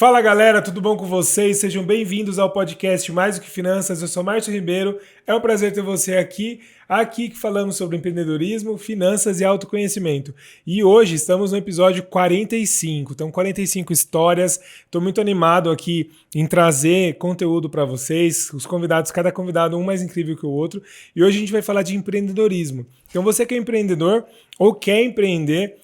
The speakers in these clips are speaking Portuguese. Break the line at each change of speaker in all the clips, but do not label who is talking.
Fala galera, tudo bom com vocês? Sejam bem-vindos ao podcast Mais do que Finanças. Eu sou Márcio Ribeiro, é um prazer ter você aqui que falamos sobre empreendedorismo, finanças e autoconhecimento. E hoje estamos no episódio 45, então 45 histórias. Estou muito animado aqui em trazer conteúdo para vocês, os convidados, cada convidado um mais incrível que o outro. E hoje a gente vai falar de empreendedorismo. Então você que é empreendedor ou quer empreender,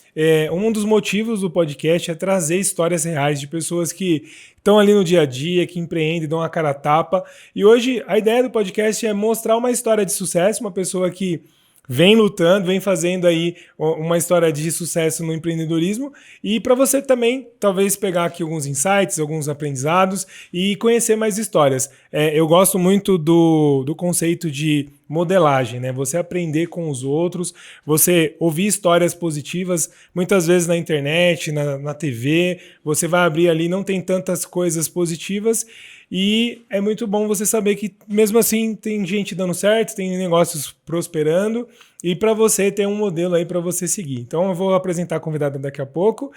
um dos motivos do podcast é trazer histórias reais de pessoas que estão ali no dia a dia, que empreendem, dão a cara a tapa. E hoje a ideia do podcast é mostrar uma história de sucesso, uma pessoa que vem lutando, vem fazendo aí uma história de sucesso no empreendedorismo. E para você também, talvez pegar aqui alguns insights, alguns aprendizados e conhecer mais histórias. Eu gosto muito do conceito de modelagem, né? Você aprender com os outros, você ouvir histórias positivas, muitas vezes na internet, na TV, você vai abrir ali, não tem tantas coisas positivas e é muito bom você saber que mesmo assim tem gente dando certo, tem negócios prosperando e para você ter um modelo aí para você seguir. Então eu vou apresentar a convidada daqui a pouco,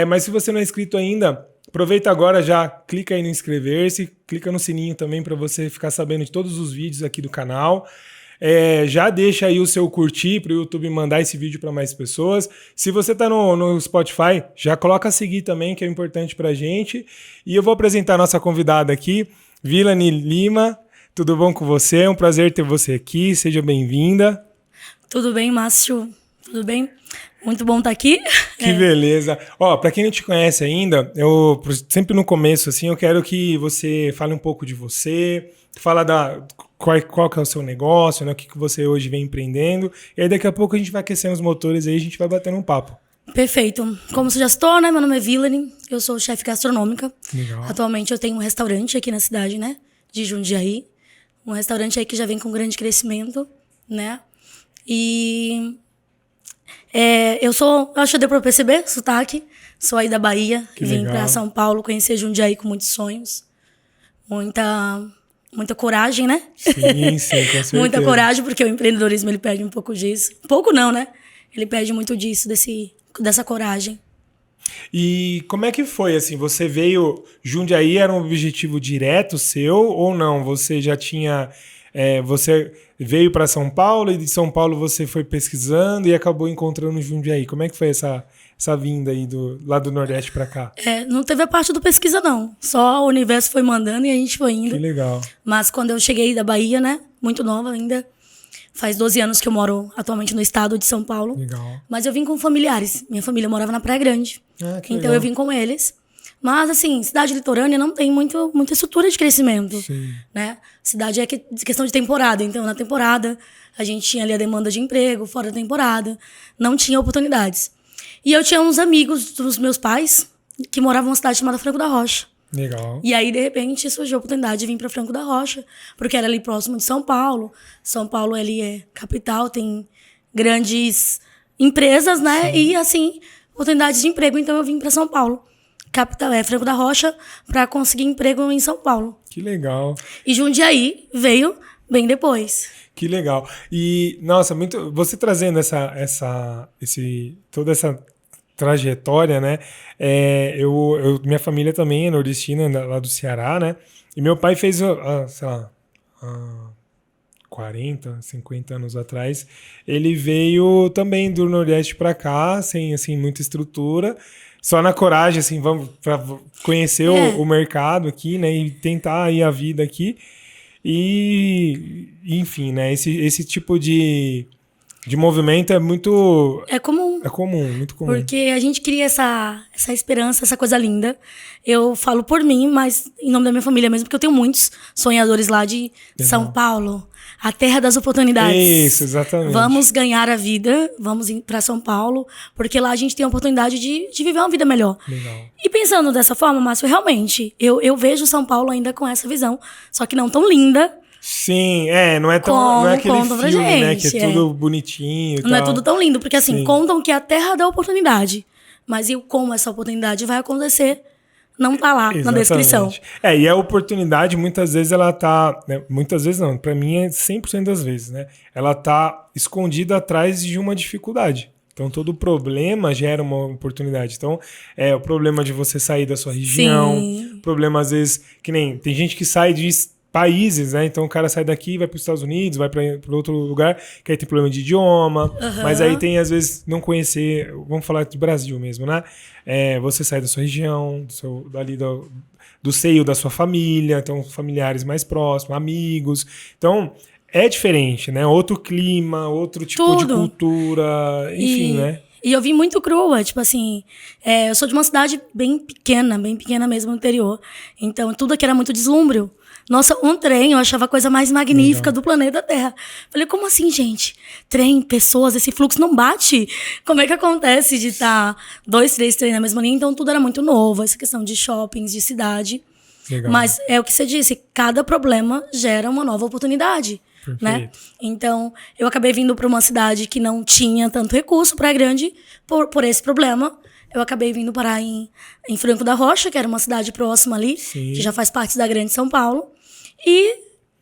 mas se você não é inscrito ainda, aproveita agora, já clica aí no inscrever-se, clica no sininho também para você ficar sabendo de todos os vídeos aqui do canal. Já deixa aí o seu curtir para o YouTube mandar esse vídeo para mais pessoas. Se você está no Spotify, já coloca seguir também, que é importante para a gente. E eu vou apresentar a nossa convidada aqui, Vilani Lima. Tudo bom com você? É um prazer ter você aqui. Seja bem-vinda.
Tudo bem, Márcio? Tudo bem? Muito bom estar aqui.
Que beleza. Para quem não te conhece ainda, eu sempre no começo, assim, eu quero que você fale um pouco de você, fala qual que é o seu negócio, né, o que você hoje vem empreendendo, e aí daqui a pouco a gente vai aquecendo os motores aí, a gente vai batendo um papo.
Perfeito. Como você já citou, né? Meu nome é Vilani, eu sou chefe gastronômica.
Legal.
Atualmente eu tenho um restaurante aqui na cidade, né? De Jundiaí. Um restaurante aí que já vem com grande crescimento, né? E eu acho que deu pra perceber, sotaque. Sou aí da Bahia, vim pra São Paulo conhecer Jundiaí com muitos sonhos. Muita coragem, né?
Sim, com certeza.
Muita coragem, porque o empreendedorismo ele pede um pouco disso. Pouco não, né? Ele pede muito disso, dessa coragem.
E como é que foi, assim, você veio... Jundiaí era um objetivo direto seu ou não? Você já tinha... você veio para São Paulo e de São Paulo você foi pesquisando e acabou encontrando Jundiaí. Como é que foi essa vinda aí lá do Nordeste para cá?
Não teve a parte do pesquisa, não. Só o universo foi mandando e a gente foi indo.
Que legal.
Mas quando eu cheguei da Bahia, né? Muito nova ainda. Faz 12 anos que eu moro atualmente no estado de São Paulo.
Legal.
Mas eu vim com familiares. Minha família morava na Praia Grande.
Que
então
legal.
eu vim com eles. Mas, assim, cidade litorânea não tem muita estrutura de crescimento.
Sim.
Né? Cidade é questão de temporada. Então, na temporada, a gente tinha ali a demanda de emprego. Fora da temporada, não tinha oportunidades. E eu tinha uns amigos dos meus pais que moravam numa cidade chamada Franco da Rocha.
Legal.
E aí, de repente, surgiu a oportunidade de vir para Franco da Rocha, porque era ali próximo de São Paulo. São Paulo, ali é capital, tem grandes empresas, né? Sim. E, assim, oportunidades de emprego. Então, eu vim para São Paulo. Capital Franco da Rocha, para conseguir emprego em São Paulo.
Que legal.
E Jundiaí veio bem depois.
Que legal. E, nossa, você trazendo toda essa trajetória, né? Minha família também é nordestina, lá do Ceará, né? E meu pai fez, sei lá, 40, 50 anos atrás, ele veio também do Nordeste para cá, sem, assim, muita estrutura, só na coragem, assim, vamos para conhecer o mercado aqui, né? E tentar aí a vida aqui. E, enfim, né? Esse tipo de movimento é muito...
É comum.
É comum, muito comum.
Porque a gente cria essa esperança, essa coisa linda. Eu falo por mim, mas em nome da minha família mesmo, porque eu tenho muitos sonhadores lá de São Paulo. A terra das oportunidades.
Isso, exatamente.
Vamos ganhar a vida, vamos ir para São Paulo, porque lá a gente tem a oportunidade de viver uma vida melhor.
Legal.
E pensando dessa forma, Márcio, realmente, eu vejo São Paulo ainda com essa visão, só que não tão linda.
Sim, não é aquele filme, gente, né, que é tudo bonitinho e
não
tal.
é tudo tão lindo, porque assim,
Sim.
Contam que é a terra da oportunidade, mas e como essa oportunidade vai acontecer, não tá lá. Exatamente. Na descrição.
E a oportunidade, muitas vezes, ela tá... Né, muitas vezes não, pra mim é 100% das vezes, né? Ela tá escondida atrás de uma dificuldade. Então, todo problema gera uma oportunidade. Então, o problema de você sair da sua região,
Sim.
problema, às vezes, que nem... Tem gente que sai de países, né? Então, o cara sai daqui, vai para os Estados Unidos, vai para outro lugar, que aí tem problema de idioma, mas aí tem, às vezes, não conhecer... Vamos falar de Brasil mesmo, né? Você sai da sua região, do seio da sua família, então, familiares mais próximos, amigos. Então... É diferente, né? Outro clima, outro tipo de cultura, enfim, né?
E eu vim muito crua, tipo assim, eu sou de uma cidade bem pequena mesmo no interior. Então, tudo aqui era muito deslúmbrio. Nossa, um trem, eu achava a coisa mais magnífica do planeta Terra. Falei, como assim, gente? Trem, pessoas, esse fluxo não bate? Como é que acontece de estar 2, 3 trens na mesma linha? Então, tudo era muito novo, essa questão de shoppings, de cidade.
Legal.
Mas é o que você disse, cada problema gera uma nova oportunidade. Né? Então, eu acabei vindo para uma cidade que não tinha tanto recurso, Praia Grande, por esse problema. Eu acabei vindo parar em Franco da Rocha, que era uma cidade próxima ali, que já faz parte da Grande São Paulo. E,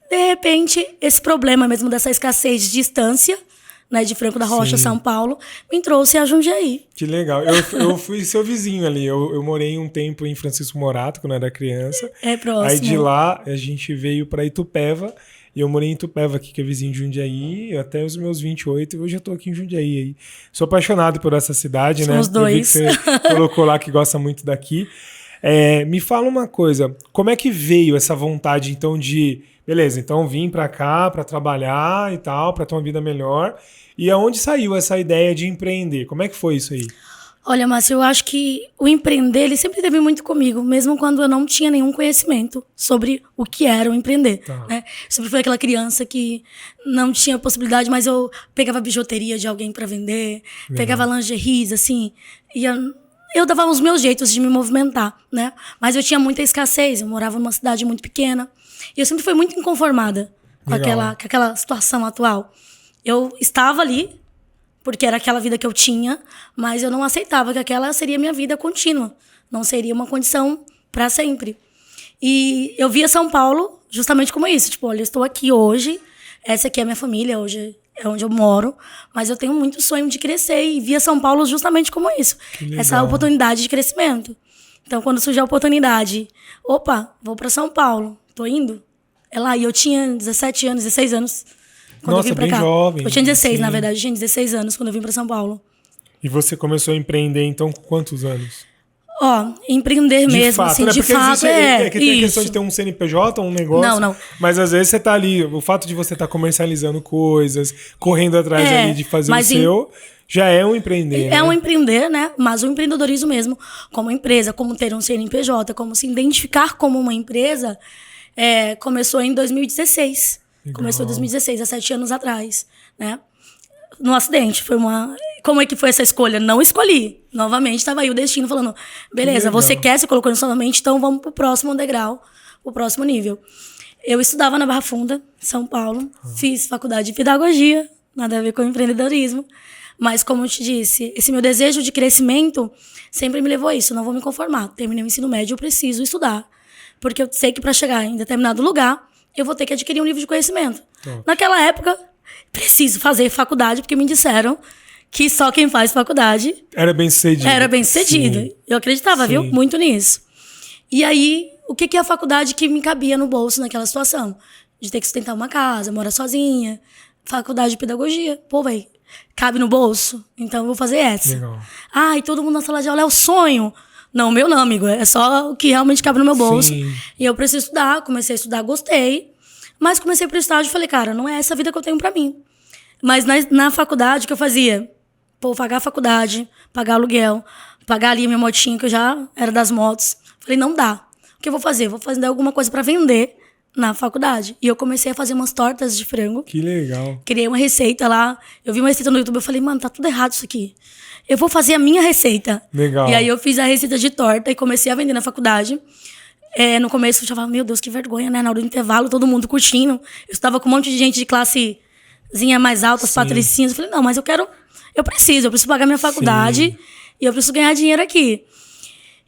de repente, esse problema mesmo dessa escassez de distância, né, de Franco da Rocha, São Paulo, me trouxe a Jundiaí.
Que legal. Eu fui seu vizinho ali. Eu morei um tempo em Francisco Morato, quando eu era criança.
Próximo.
Aí de lá, a gente veio para Itupeva. E eu morei em Itupeva aqui, que é vizinho de Jundiaí, até os meus 28, e hoje eu tô aqui em Jundiaí. Aí. Sou apaixonado por essa cidade, né?
Somos dois.
Eu vi que você colocou lá que gosta muito daqui. Me fala uma coisa, como é que veio essa vontade, então, de... Beleza, então vim pra cá pra trabalhar e tal, pra ter uma vida melhor. E aonde saiu essa ideia de empreender? Como é que foi isso aí?
Olha, Márcio, eu acho que o empreender, ele sempre teve muito comigo, mesmo quando eu não tinha nenhum conhecimento sobre o que era o empreender.
Tá.
Né? Sempre fui aquela criança que não tinha possibilidade, mas eu pegava bijuteria de alguém para vender, pegava lingeries, assim, e eu dava os meus jeitos de me movimentar, né? Mas eu tinha muita escassez, eu morava numa cidade muito pequena, e eu sempre fui muito inconformada com aquela situação atual. Eu estava ali, porque era aquela vida que eu tinha, mas eu não aceitava que aquela seria minha vida contínua. Não seria uma condição para sempre. E eu via São Paulo justamente como isso. Tipo, olha, eu estou aqui hoje, essa aqui é a minha família, hoje é onde eu moro, mas eu tenho muito sonho de crescer e via São Paulo justamente como isso. Essa oportunidade de crescimento. Então, quando surgiu a oportunidade, vou para São Paulo, tô indo. É lá, e eu tinha 17 anos, 16 anos. Quando eu vim pra
bem
cá.
jovem.
Eu tinha 16, na verdade. Eu tinha 16 anos quando eu vim pra São Paulo.
E você começou a empreender, então, com quantos anos?
Empreender mesmo,
fato,
assim,
né?
de
Porque
fato,
é que tem
isso.
a questão de ter um CNPJ, um negócio.
Não.
Mas às vezes você tá ali, o fato de você estar comercializando coisas, correndo atrás ali de fazer o seu, já é um empreender.
É um empreender, né? Mas o empreendedorismo mesmo, como empresa, como ter um CNPJ, como se identificar como uma empresa, começou em 2016. Legal. Começou em 2016, há 7 anos atrás, né? No acidente, Como é que foi essa escolha? Não escolhi. Novamente, estava aí o destino falando, beleza, você quer, você colocou isso na sua mente, então vamos pro próximo degrau, pro próximo nível. Eu estudava na Barra Funda, São Paulo, fiz faculdade de pedagogia, nada a ver com empreendedorismo, mas como eu te disse, esse meu desejo de crescimento sempre me levou a isso, não vou me conformar. Terminei o ensino médio, eu preciso estudar, porque eu sei que para chegar em determinado lugar, eu vou ter que adquirir um livro de conhecimento. Naquela época, preciso fazer faculdade, porque me disseram que só quem faz faculdade...
Era bem sucedido.
Era bem sucedido.
Sim.
Eu acreditava, viu? Muito nisso. E aí, o que é a faculdade que me cabia no bolso naquela situação? De ter que sustentar uma casa, morar sozinha, faculdade de pedagogia. Pô, velho, cabe no bolso? Então eu vou fazer essa.
Legal.
E todo mundo na sala de aula é o sonho. Não, o meu não, amigo. É só o que realmente cabe no meu bolso.
Sim.
E eu preciso estudar. Comecei a estudar, gostei. Mas comecei pro estágio e falei, cara, não é essa vida que eu tenho pra mim. Mas na faculdade, o que eu fazia? Pagar a faculdade, pagar aluguel, pagar ali a minha motinha, que eu já era das motos. Falei, não dá. O que eu vou fazer? Vou fazer alguma coisa pra vender na faculdade. E eu comecei a fazer umas tortas de frango.
Que legal.
Criei uma receita lá. Eu vi uma receita no YouTube, eu falei, mano, tá tudo errado isso aqui. Eu vou fazer a minha receita.
Legal.
E aí eu fiz a receita de torta e comecei a vender na faculdade. No começo eu já falava, meu Deus, que vergonha, né? Na hora do intervalo, todo mundo curtindo. Eu estava com um monte de gente de classezinha mais alta, as patricinhas. Eu falei, não, mas eu preciso pagar minha faculdade. Sim. E eu preciso ganhar dinheiro aqui.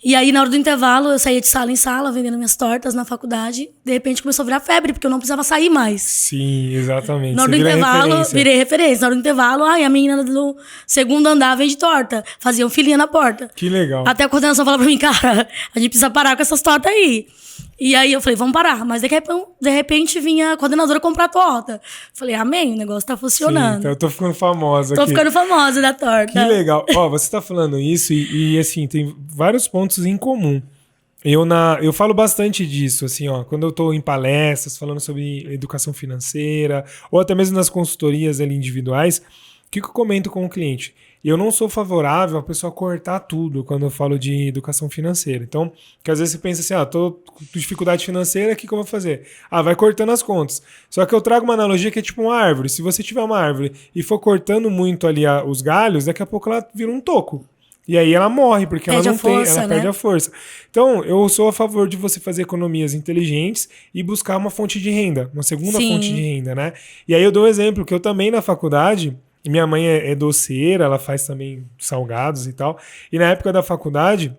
E aí, na hora do intervalo, eu saía de sala em sala, vendendo minhas tortas na faculdade. De repente, começou a virar febre, porque eu não precisava sair mais.
Sim, exatamente.
Na hora do intervalo, virei referência. Na hora do intervalo, a menina do segundo andar vende torta. Faziam filinha na porta.
Que legal.
Até a coordenação falava pra mim, cara, a gente precisa parar com essas tortas aí. E aí eu falei, vamos parar. Mas de repente vinha a coordenadora comprar a torta. Falei, amém, o negócio tá funcionando. Sim,
então eu tô ficando famosa aqui.
Tô ficando famosa da torta.
Que legal. Ó, você tá falando isso e assim, tem vários pontos em comum. Eu falo bastante disso, assim, ó, quando eu tô em palestras falando sobre educação financeira, ou até mesmo nas consultorias ali individuais, o que eu comento com o cliente? Eu não sou favorável a pessoa cortar tudo quando eu falo de educação financeira. Então, que às vezes você pensa assim, tô com dificuldade financeira, o que eu vou fazer? Vai cortando as contas. Só que eu trago uma analogia que é tipo uma árvore. Se você tiver uma árvore e for cortando muito ali os galhos, daqui a pouco ela vira um toco. E aí ela morre, porque ela não tem, ela perde a força. Então, eu sou a favor de você fazer economias inteligentes e buscar uma fonte de renda, uma segunda fonte de renda, né? E aí eu dou um exemplo, que eu também na faculdade... Minha mãe é doceira, ela faz também salgados e tal. E na época da faculdade,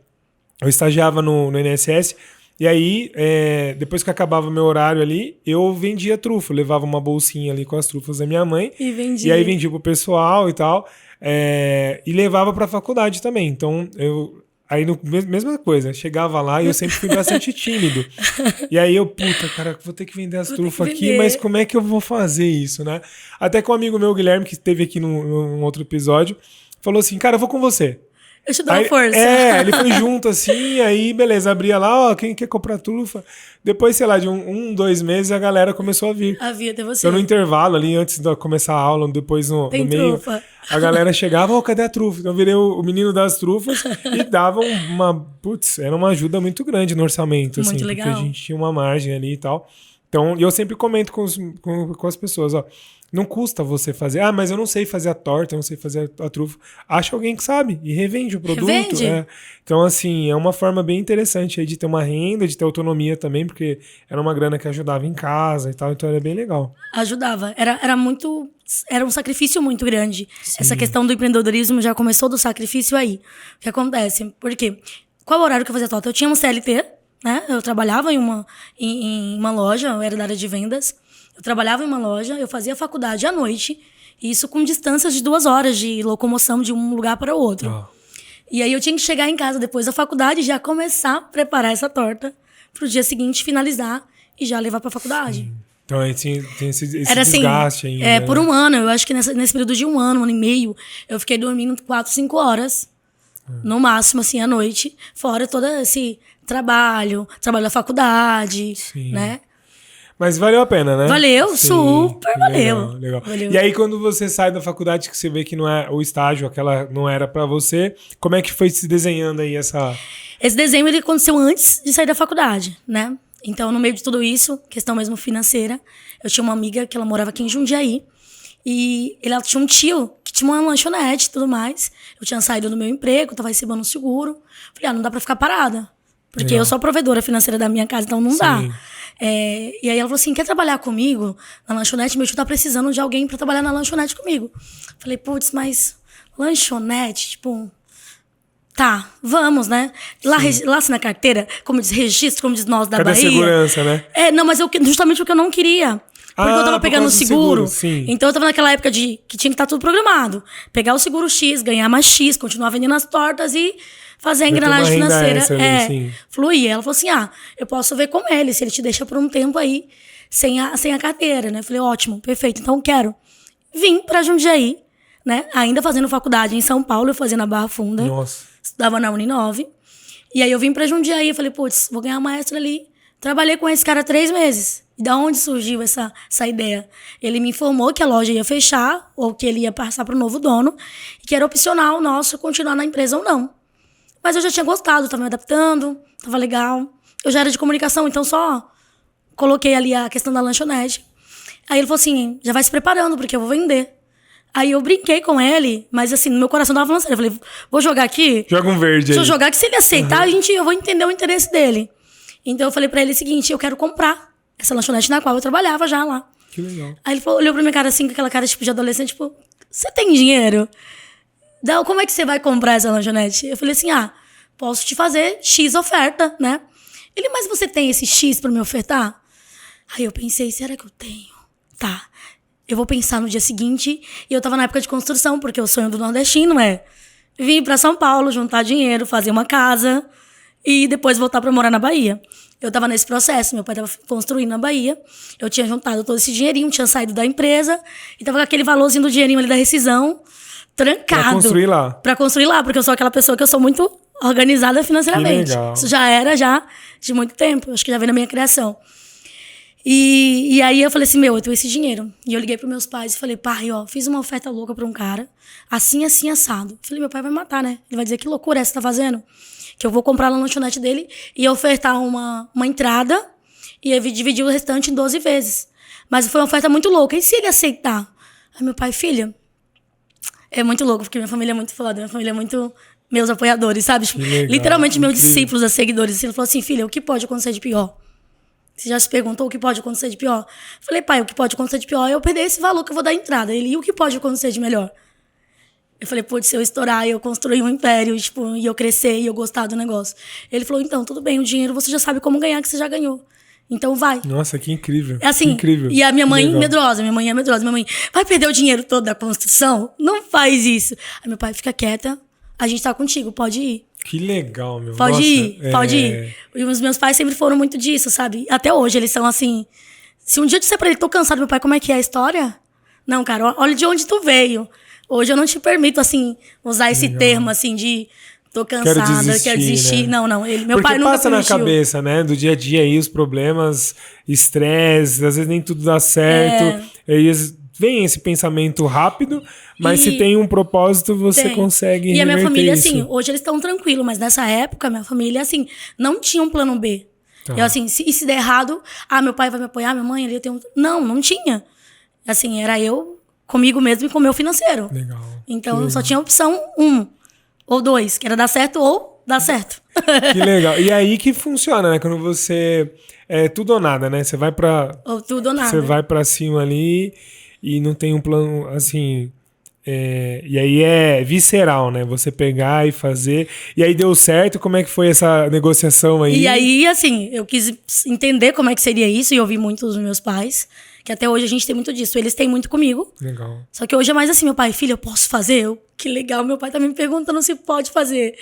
eu estagiava no INSS. E aí, depois que acabava meu horário ali, eu vendia trufa. Eu levava uma bolsinha ali com as trufas da minha mãe. E aí vendia pro pessoal e tal. E levava pra faculdade também. Então, aí, mesma coisa, chegava lá e eu sempre fui bastante tímido. E aí cara, vou ter que vender as trufas aqui, mas como é que eu vou fazer isso, né? Até que um amigo meu, Guilherme, que esteve aqui num outro episódio, falou assim, cara, eu vou com você.
Eu te dou uma força.
Ele foi junto assim, aí beleza, abria lá, quem quer comprar trufa? Depois, sei lá, de 2 meses, a galera começou a vir.
Até você.
Então, no intervalo ali, antes de começar a aula, depois no meio, trufa. A galera chegava, cadê a trufa? Então, eu virei o menino das trufas e dava era uma ajuda muito grande no orçamento, muito assim, legal. Porque a gente tinha uma margem ali e tal. Então, eu sempre comento com as pessoas, não custa você fazer. Mas eu não sei fazer a torta, eu não sei fazer a trufa. Acha alguém que sabe e revende o produto. Então, assim, é uma forma bem interessante aí de ter uma renda, de ter autonomia também, porque era uma grana que ajudava em casa e tal, então era bem legal.
Ajudava. Era um sacrifício muito grande. Sim. Essa questão do empreendedorismo já começou do sacrifício aí. O que acontece? Porque qual o horário que eu fazia torta? Eu tinha um CLT, né? Eu trabalhava em uma loja, eu era da área de vendas. Eu trabalhava em uma loja, eu fazia faculdade à noite, e isso com distâncias de 2 horas de locomoção de um lugar para o outro. E aí eu tinha que chegar em casa depois da faculdade e já começar a preparar essa torta para o dia seguinte finalizar e já levar para a faculdade. Sim.
Então aí tem esse desgaste ainda.
Por um ano, eu acho que nesse período de um ano e meio, eu fiquei dormindo 4, 5 horas, no máximo, assim, à noite, fora todo esse trabalho da faculdade, Sim. né?
Mas valeu a pena, né?
Valeu, sim, super valeu.
Legal. E aí, quando você sai da faculdade, que você vê que não é o estágio, aquela não era pra você, como é que foi se desenhando aí essa...
Esse desenho, ele aconteceu antes de sair da faculdade, né? Então, no meio de tudo isso, questão mesmo financeira, eu tinha uma amiga que ela morava aqui em Jundiaí, e ela tinha um tio que tinha uma lanchonete e tudo mais. Eu tinha saído do meu emprego, tava recebendo um seguro. Falei, não dá pra ficar parada. Porque eu sou a provedora financeira da minha casa, então não dá. E aí ela falou assim, quer trabalhar comigo na lanchonete? Meu tio tá precisando de alguém pra trabalhar na lanchonete comigo. Falei, putz, mas lanchonete, tipo... Tá, vamos, né? Lá assim na carteira, como diz registro, como diz nós da Bahia.
Cadê a segurança, né?
Não, mas justamente porque eu não queria. Porque eu tava pegando o seguro. Então eu tava naquela época que tinha que estar tudo programado. Pegar o seguro X, ganhar mais X, continuar vendendo as tortas e fazer a engrenagem financeira. Fluir. Ela falou assim, eu posso ver com ele, se ele te deixa por um tempo aí, sem a carteira, né? Eu falei, ótimo, perfeito, então quero. Vim pra Jundiaí, né? Ainda fazendo faculdade em São Paulo, eu fazia na Barra Funda.
Nossa.
Estudava na Uninove. E aí eu vim pra Jundiaí e falei, putz, vou ganhar uma extra ali. Trabalhei com esse cara 3 meses. E da onde surgiu essa ideia? Ele me informou que a loja ia fechar, ou que ele ia passar pro novo dono, e que era opcional nosso continuar na empresa ou não. Mas eu já tinha gostado, tava me adaptando, tava legal. Eu já era de comunicação, então só coloquei ali a questão da lanchonete. Aí ele falou assim, já vai se preparando, porque eu vou vender. Aí eu brinquei com ele, mas assim, no meu coração tava falando sério. Eu falei, vou jogar aqui.
Joga um verde aí.
Deixa eu jogar que se ele aceitar, eu vou entender o interesse dele. Então eu falei pra ele o seguinte, eu quero comprar essa lanchonete na qual eu trabalhava já lá.
Que legal.
Aí ele olhou pra minha cara assim, com aquela cara tipo de adolescente, tipo, você tem dinheiro? Como é que você vai comprar essa lanchonete? Eu falei assim, posso te fazer X oferta, né? Ele, mas você tem esse X pra me ofertar? Aí eu pensei, será que eu tenho? Tá. Eu vou pensar no dia seguinte. E eu tava na época de construção, porque o sonho do nordestino é vir pra São Paulo, juntar dinheiro, fazer uma casa e depois voltar pra morar na Bahia. Eu tava nesse processo, meu pai tava construindo na Bahia. Eu tinha juntado todo esse dinheirinho, tinha saído da empresa e tava com aquele valorzinho do dinheirinho ali da rescisão trancado.
Pra construir lá.
Pra construir lá, porque eu sou aquela pessoa que eu sou muito organizada financeiramente.
Que legal.
Isso já era de muito tempo, acho que já veio na minha criação. E aí eu falei assim, eu tenho esse dinheiro. E eu liguei pros meus pais e falei, pai, ó, fiz uma oferta louca pra um cara, assim, assim, assado. Falei, meu pai vai matar, né? Ele vai dizer, que loucura é essa que você tá fazendo? Que eu vou comprar na lanchonete dele e ofertar uma entrada e dividir o restante em 12 vezes. Mas foi uma oferta muito louca. E se ele aceitar? Aí meu pai, filha, é muito louco, porque minha família é muito foda, minha família é muito meus apoiadores, sabe?
Legal,
literalmente meus
incrível.
discípulos, seguidores. Ele falou assim, filha, o que pode acontecer de pior? Você já se perguntou o que pode acontecer de pior? Falei, pai, o que pode acontecer de pior é eu perder esse valor que eu vou dar entrada. Ele, e o que pode acontecer de melhor? Eu falei, putz, se eu estourar e eu construir um império, tipo, e eu crescer e eu gostar do negócio. Ele falou, então, tudo bem, o dinheiro você já sabe como ganhar, que você já ganhou. Então vai.
Nossa, que incrível.
É assim,
que incrível.
e a minha mãe
Legal.
medrosa, minha mãe é medrosa. Minha mãe, vai perder o dinheiro todo da construção? Não faz isso. Aí meu pai, fica quieta, a gente tá contigo, pode ir.
Que legal, meu.
Pode
Nossa,
ir, pode ir. E os meus pais sempre foram muito disso, sabe? Até hoje, eles são assim... Se um dia eu disser pra ele, tô cansado, meu pai, como é que é a história? Não, cara, olha de onde tu veio. Hoje eu não te permito, assim, usar esse termo, assim, de... Tô cansada, quero desistir.
Né?
Não, ele, meu
Porque
pai nunca
passa na
permitiu.
cabeça, né? Do dia a dia aí, os problemas, estresse, às vezes nem tudo dá certo. Aí vem esse pensamento rápido, mas se tem um propósito, você consegue
E a minha
reverter
família,
isso.
assim, hoje eles estão tranquilos, mas nessa época, minha família, assim, não tinha um plano B.
Tá.
Eu, assim, se der errado, meu pai vai me apoiar, minha mãe ali, eu tenho... Não tinha. Assim, era eu comigo mesmo e com o meu financeiro.
Legal.
Então, só tinha opção 1 ou 2, que era dar certo ou dar certo.
Que legal. E aí que funciona, né? Quando você... É tudo ou nada, né? Você vai pra...
Ou tudo ou nada.
Você vai pra cima ali e não tem um plano, assim... e aí é visceral, né? Você pegar e fazer. E aí deu certo? Como é que foi essa negociação aí?
E aí, assim, eu quis entender como é que seria isso e ouvi muito dos meus pais, que até hoje a gente tem muito disso. Eles têm muito comigo.
Legal.
Só que hoje é mais assim, meu pai, filha, eu posso fazer? Que legal, meu pai tá me perguntando se pode fazer.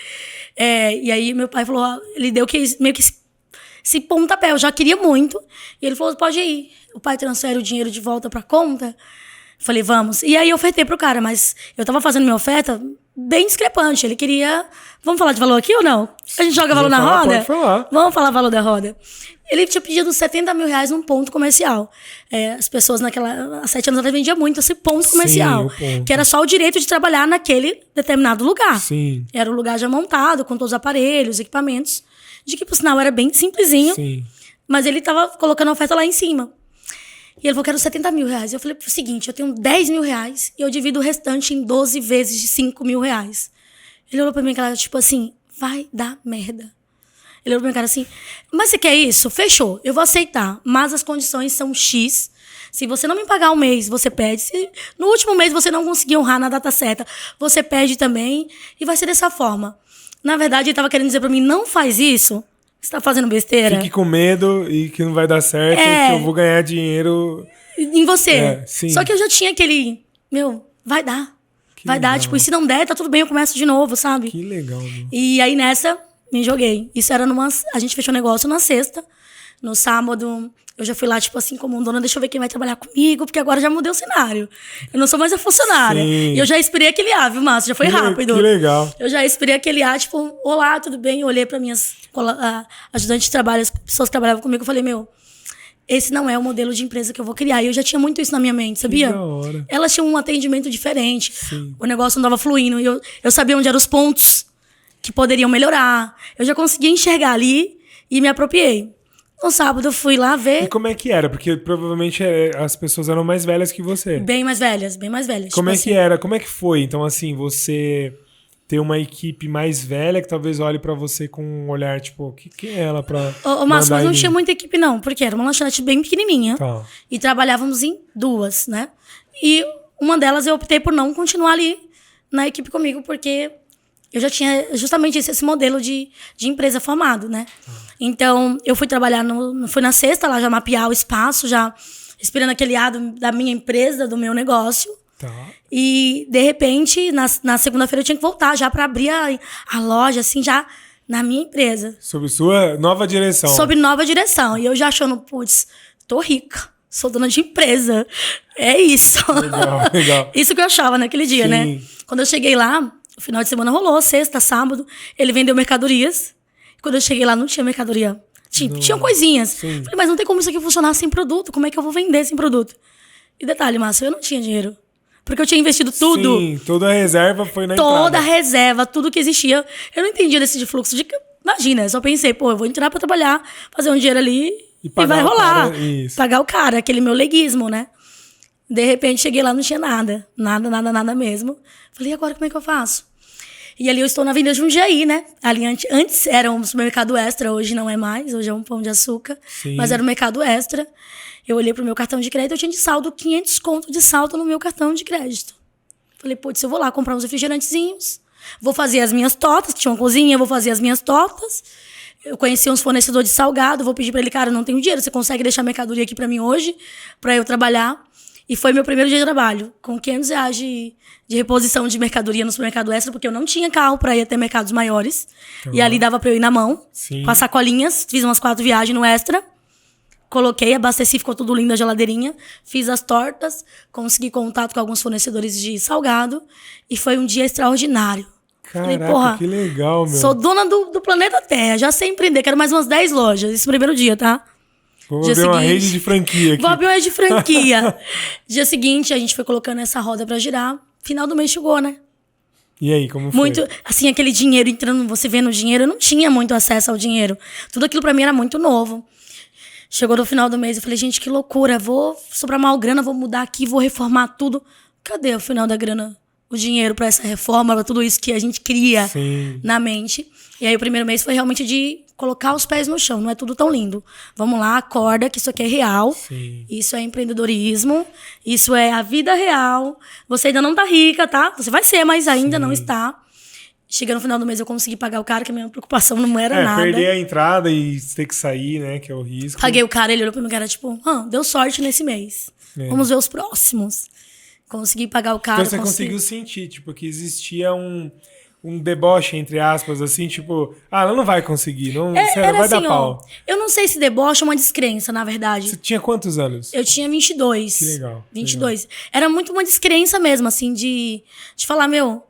E aí meu pai falou, ele deu meio que esse pontapé, eu já queria muito. E ele falou, pode ir. O pai transfere o dinheiro de volta pra conta. Falei, vamos. E aí eu ofertei pro cara, mas eu tava fazendo minha oferta bem discrepante. Ele queria... Vamos falar de valor aqui ou não? A gente joga valor na roda?
Pode falar.
Vamos falar valor da roda. Ele tinha pedido 70 mil reais num ponto comercial. As pessoas há 7 anos atrás vendiam muito esse ponto comercial.
o ponto.
Que era só o direito de trabalhar naquele determinado lugar.
Sim.
Era o lugar já montado, com todos os aparelhos, equipamentos. De que, por sinal, era bem simplesinho.
Sim.
Mas ele tava colocando a oferta lá em cima. E ele falou que era 70 mil reais. Eu falei, o seguinte, eu tenho 10 mil reais e eu divido o restante em 12 vezes de 5 mil reais. Ele olhou pra mim, cara, tipo assim, vai dar merda. Ele olhou pra mim, cara, assim, mas você quer isso? Fechou, eu vou aceitar, mas as condições são X. Se você não me pagar um mês, você perde. Se no último mês você não conseguir honrar na data certa, você perde também. E vai ser dessa forma. Na verdade, ele tava querendo dizer pra mim, não faz isso. Você tá fazendo besteira?
Fique com medo e que não vai dar certo, que eu vou ganhar dinheiro...
Em você.
Sim.
Só que eu já tinha aquele... vai dar. Vai
legal.
dar. Tipo, e se não der, tá tudo bem, eu começo de novo, sabe?
Que legal, meu.
E aí, nessa, me joguei. Isso era a gente fechou o negócio na sexta. No sábado, eu já fui lá, tipo assim, como dona, deixa eu ver quem vai trabalhar comigo, porque agora já mudei o cenário. Eu não sou mais a funcionária.
Sim.
E eu já esperei aquele viu, Márcio? Já foi rápido.
Que legal.
Eu já esperei aquele tipo, olá, tudo bem? Eu olhei para minhas ajudantes de trabalho, as pessoas que trabalhavam comigo, eu falei, esse não é o modelo de empresa que eu vou criar. E eu já tinha muito isso na minha mente, sabia?
Que da hora.
Elas tinham um atendimento diferente.
Sim.
O negócio não estava fluindo. E eu sabia onde eram os pontos que poderiam melhorar. Eu já conseguia enxergar ali e me apropriei. No sábado eu fui lá ver.
E como é que era? Porque provavelmente as pessoas eram mais velhas que você.
Bem mais velhas, bem mais velhas.
Como
tipo
é
assim.
que era? Como é que foi? Então, assim, você ter uma equipe mais velha que talvez olhe pra você com um olhar, tipo, quem é ela pra
Márcio, mas não
em
tinha
mim?
muita equipe não, porque era uma lanchonete bem pequenininha.
Tá.
E trabalhávamos em 2, né? E uma delas eu optei por não continuar ali na equipe comigo, porque eu já tinha justamente esse modelo de empresa formado, né? Então, eu fui trabalhar, fui na sexta lá, já mapear o espaço, já respirando aquele ar da minha empresa, do meu negócio.
Tá.
E, de repente, na segunda-feira eu tinha que voltar já para abrir a loja, assim, já na minha empresa.
Sob sua nova direção.
Sob nova direção. E eu já achando, putz, tô rica, sou dona de empresa. É isso.
Legal.
Isso que eu achava naquele dia,
Sim.
né? Quando eu cheguei lá, o final de semana rolou, sexta, sábado, ele vendeu mercadorias. Quando eu cheguei lá, não tinha mercadoria. Tinha coisinhas.
Sim.
Falei, mas não tem como isso aqui funcionar sem produto. Como é que eu vou vender sem produto? E detalhe, Márcio, eu não tinha dinheiro. Porque eu tinha investido tudo.
Sim, toda a reserva foi na
Toda a
entrada.
reserva, tudo que existia. Eu não entendia desse de fluxo de... Imagina, eu só pensei, pô, eu vou entrar pra trabalhar, fazer um dinheiro ali e
pagar
vai
o
rolar.
cara, isso.
Pagar o cara, aquele meu leguismo, né? De repente, cheguei lá, não tinha nada. Nada mesmo. Falei, e agora como é que eu faço? E ali eu estou na Avenida Jundiaí, né? Ali antes era um supermercado extra, hoje não é mais. Hoje é um Pão de Açúcar.
Sim.
Mas era um mercado extra. Eu olhei pro meu cartão de crédito, eu tinha de saldo 500 conto de saldo no meu cartão de crédito. Falei, putz, eu vou lá comprar uns refrigerantezinhos. Vou fazer as minhas tortas, que tinha uma cozinha, vou fazer as minhas tortas. Eu conheci uns fornecedores de salgado, vou pedir pra ele, cara, não tenho dinheiro, você consegue deixar mercadoria aqui pra mim hoje, pra eu trabalhar? E foi meu primeiro dia de trabalho, com R$500 de reposição de mercadoria no supermercado extra, porque eu não tinha carro pra ir até mercados maiores. E ali dava pra eu ir na mão,
Sim.
com as sacolinhas, fiz umas 4 viagens no extra. Coloquei, abasteci, ficou tudo lindo a geladeirinha. Fiz as tortas, consegui contato com alguns fornecedores de salgado. E foi um dia extraordinário.
Caraca,
Falei, porra,
que legal, meu.
sou dona do planeta Terra, já sei empreender, quero mais umas 10 lojas. Esse primeiro dia, tá?
Vou
dia
abrir uma
seguinte-
rede de franquia aqui.
Vou abrir uma rede de franquia. Dia seguinte, a gente foi colocando essa roda pra girar. Final do mês chegou, né?
E aí, como foi?
Muito, assim, aquele dinheiro entrando, você vendo o dinheiro, eu não tinha muito acesso ao dinheiro. Tudo aquilo pra mim era muito novo. Chegou no final do mês, eu falei, gente, que loucura, vou sobrar mal grana, vou mudar aqui, vou reformar tudo. Cadê o final da grana? O dinheiro pra essa reforma, pra tudo isso que a gente cria
Sim.
na mente. E aí o primeiro mês foi realmente de colocar os pés no chão, não é tudo tão lindo. Vamos lá, acorda que isso aqui é real.
Sim.
Isso é empreendedorismo, isso é a vida real. Você ainda não tá rica, tá? Você vai ser, mas ainda não está. Chega no final do mês, eu consegui pagar o cara, que a minha preocupação não era nada.
Perder a entrada e ter que sair, né? Que é o risco.
Paguei o cara, ele olhou pra mim, cara, tipo, deu sorte nesse mês.
É.
Vamos ver os próximos. Consegui pagar o cara.
Então você conseguiu sentir, tipo, que existia um deboche, entre aspas, assim, tipo, ela não vai conseguir, não, sério,
Era
vai
assim,
dar pau.
eu não sei se deboche é uma descrença, na verdade.
Você tinha quantos anos?
Eu tinha 22.
Que legal.
22. Era muito uma descrença mesmo, assim, de falar, meu,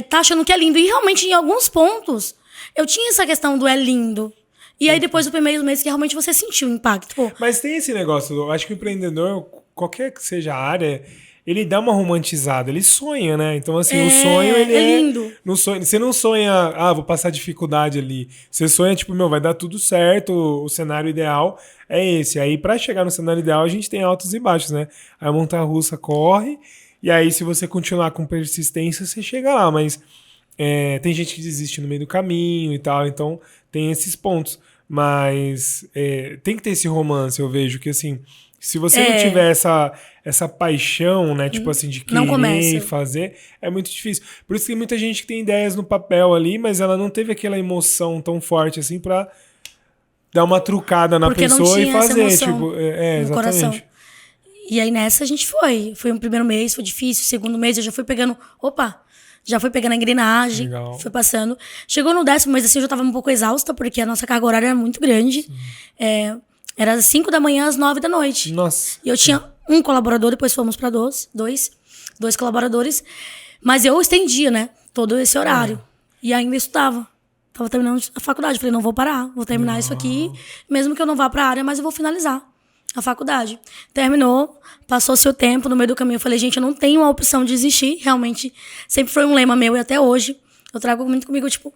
tá achando que é lindo. E realmente, em alguns pontos, eu tinha essa questão do é lindo. E aí, depois do primeiro mês, que realmente você sentiu o impacto. Pô,
Mas tem esse negócio, eu acho que o empreendedor, qualquer que seja a área, ele dá uma romantizada, ele sonha, né? Então, assim, o sonho, ele
é lindo.
No sonho, você não sonha, vou passar dificuldade ali. Você sonha, tipo, vai dar tudo certo, o cenário ideal é esse. Aí, pra chegar no cenário ideal, a gente tem altos e baixos, né? Aí a montanha-russa corre, e aí, se você continuar com persistência, você chega lá. Mas tem gente que desiste no meio do caminho e tal, então tem esses pontos. Mas tem que ter esse romance, eu vejo, que assim, se você não tiver essa paixão, né, tipo assim, de
Não
querer
começa.
e fazer, é muito difícil. Por isso que tem muita gente que tem ideias no papel ali, mas ela não teve aquela emoção tão forte assim pra dar uma trucada na
Porque não
pessoa e
tinha essa
fazer,
emoção
tipo,
no
exatamente.
coração. E aí nessa a gente foi. Foi um primeiro mês, foi difícil. Segundo mês eu já fui pegando. Já fui pegando a engrenagem.
Legal.
Fui passando. Chegou no 10º mês assim, eu já tava um pouco exausta, porque a nossa carga horária era muito grande. Era às 5 da manhã às 9 da noite.
Nossa.
E eu tinha um colaborador, depois fomos pra dois colaboradores. Mas eu estendia, né? Todo esse horário. E ainda estudava. Tava terminando a faculdade. Falei, não vou parar. Vou terminar isso aqui. Mesmo que eu não vá pra área, mas eu vou finalizar a faculdade. Terminou, passou-se o tempo. No meio do caminho eu falei, gente, eu não tenho a opção de desistir. Realmente, sempre foi um lema meu e até hoje. Eu trago muito comigo, tipo,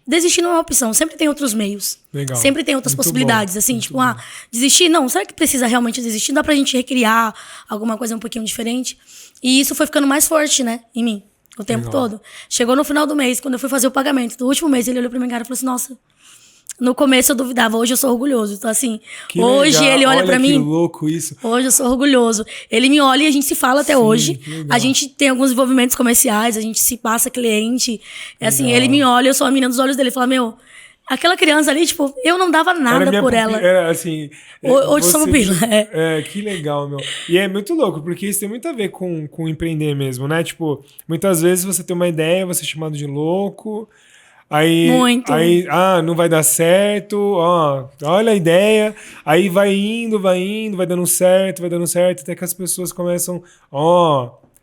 desistir não é uma opção. Sempre tem outros meios.
Legal.
Sempre tem outras
Muito
possibilidades.
bom,
Assim,
muito
tipo,
bom.
desistir? Não. Será que precisa realmente desistir? Dá pra gente recriar alguma coisa um pouquinho diferente? E isso foi ficando mais forte, né, em mim, o tempo
Legal.
todo. Chegou no final do mês, quando eu fui fazer o pagamento do último mês, ele olhou pra minha cara e falou assim, nossa, No começo eu duvidava, hoje eu sou orgulhoso. Então, assim,
Que
hoje
legal.
ele olha pra mim.
Que louco isso.
Hoje eu sou orgulhoso. Ele me olha e a gente se fala até hoje. A gente tem alguns envolvimentos comerciais, a gente se passa cliente. Assim, ele me olha, eu sou a menina dos olhos dele. Ele fala, meu, aquela criança ali, tipo, eu não dava nada por ela.
Era assim.
Hoje sou pupila.
Que legal, meu. E é muito louco, porque isso tem muito a ver com empreender mesmo, né? Tipo, muitas vezes você tem uma ideia, você é chamado de louco. Aí, não vai dar certo, olha a ideia, aí vai indo, vai dando certo, até que as pessoas começam,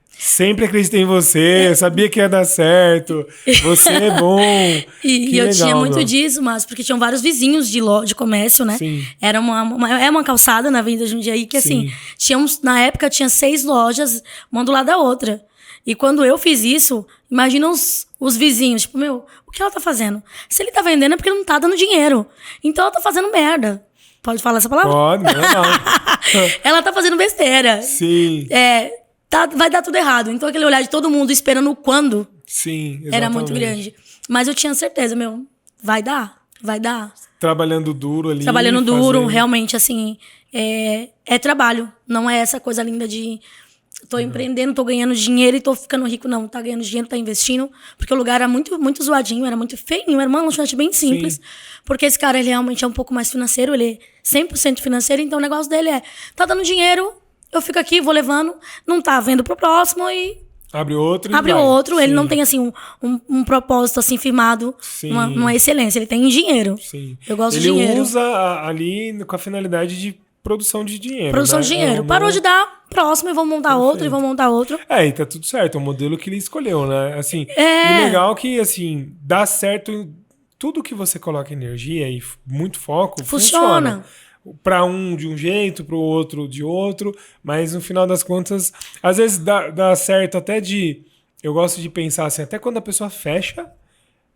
sempre acreditei em você, eu sabia que ia dar certo, você é bom.
E eu tinha muito disso, mas porque tinham vários vizinhos de comércio, né?
Sim.
Era uma calçada na Avenida Jundiaí que, assim, na época tinha 6 lojas, uma do lado da outra. E quando eu fiz isso, imagina os vizinhos, tipo, meu, o que ela tá fazendo? Se ele tá vendendo é porque ele não tá dando dinheiro. Então ela tá fazendo merda. Pode falar essa palavra?
Pode, não.
Ela tá fazendo besteira.
Sim.
Vai dar tudo errado. Então aquele olhar de todo mundo esperando o quando.
Sim, exatamente.
Era muito grande. Mas eu tinha certeza, meu, vai dar.
Trabalhando duro ali.
Trabalhando duro, realmente, assim, é trabalho. Não é essa coisa linda de... Tô empreendendo, tô ganhando dinheiro e tô ficando rico. Não, tá ganhando dinheiro, tá investindo. Porque o lugar era muito, muito zoadinho, era muito feinho. Era uma lanchonete bem simples. Sim. Porque esse cara, ele realmente é um pouco mais financeiro. Ele é 100% financeiro. Então, o negócio dele tá dando dinheiro, eu fico aqui, vou levando. Não tá vendo pro próximo e...
Abre outro.
Ele não tem, assim, um propósito, assim, firmado. Uma excelência. Ele tem dinheiro.
Sim.
Eu gosto de dinheiro.
Ele usa ali com a finalidade de produção de dinheiro.
Produção de dinheiro. Parou de dar, próximo, e vamos montar outro, e vamos montar outro.
E tá tudo certo. É o modelo que ele escolheu, né? Assim, e legal que, assim, dá certo. Tudo que você coloca energia e muito foco, funciona. Para um de um jeito, para o outro de outro. Mas, no final das contas, às vezes dá certo até de... Eu gosto de pensar assim, até quando a pessoa fecha,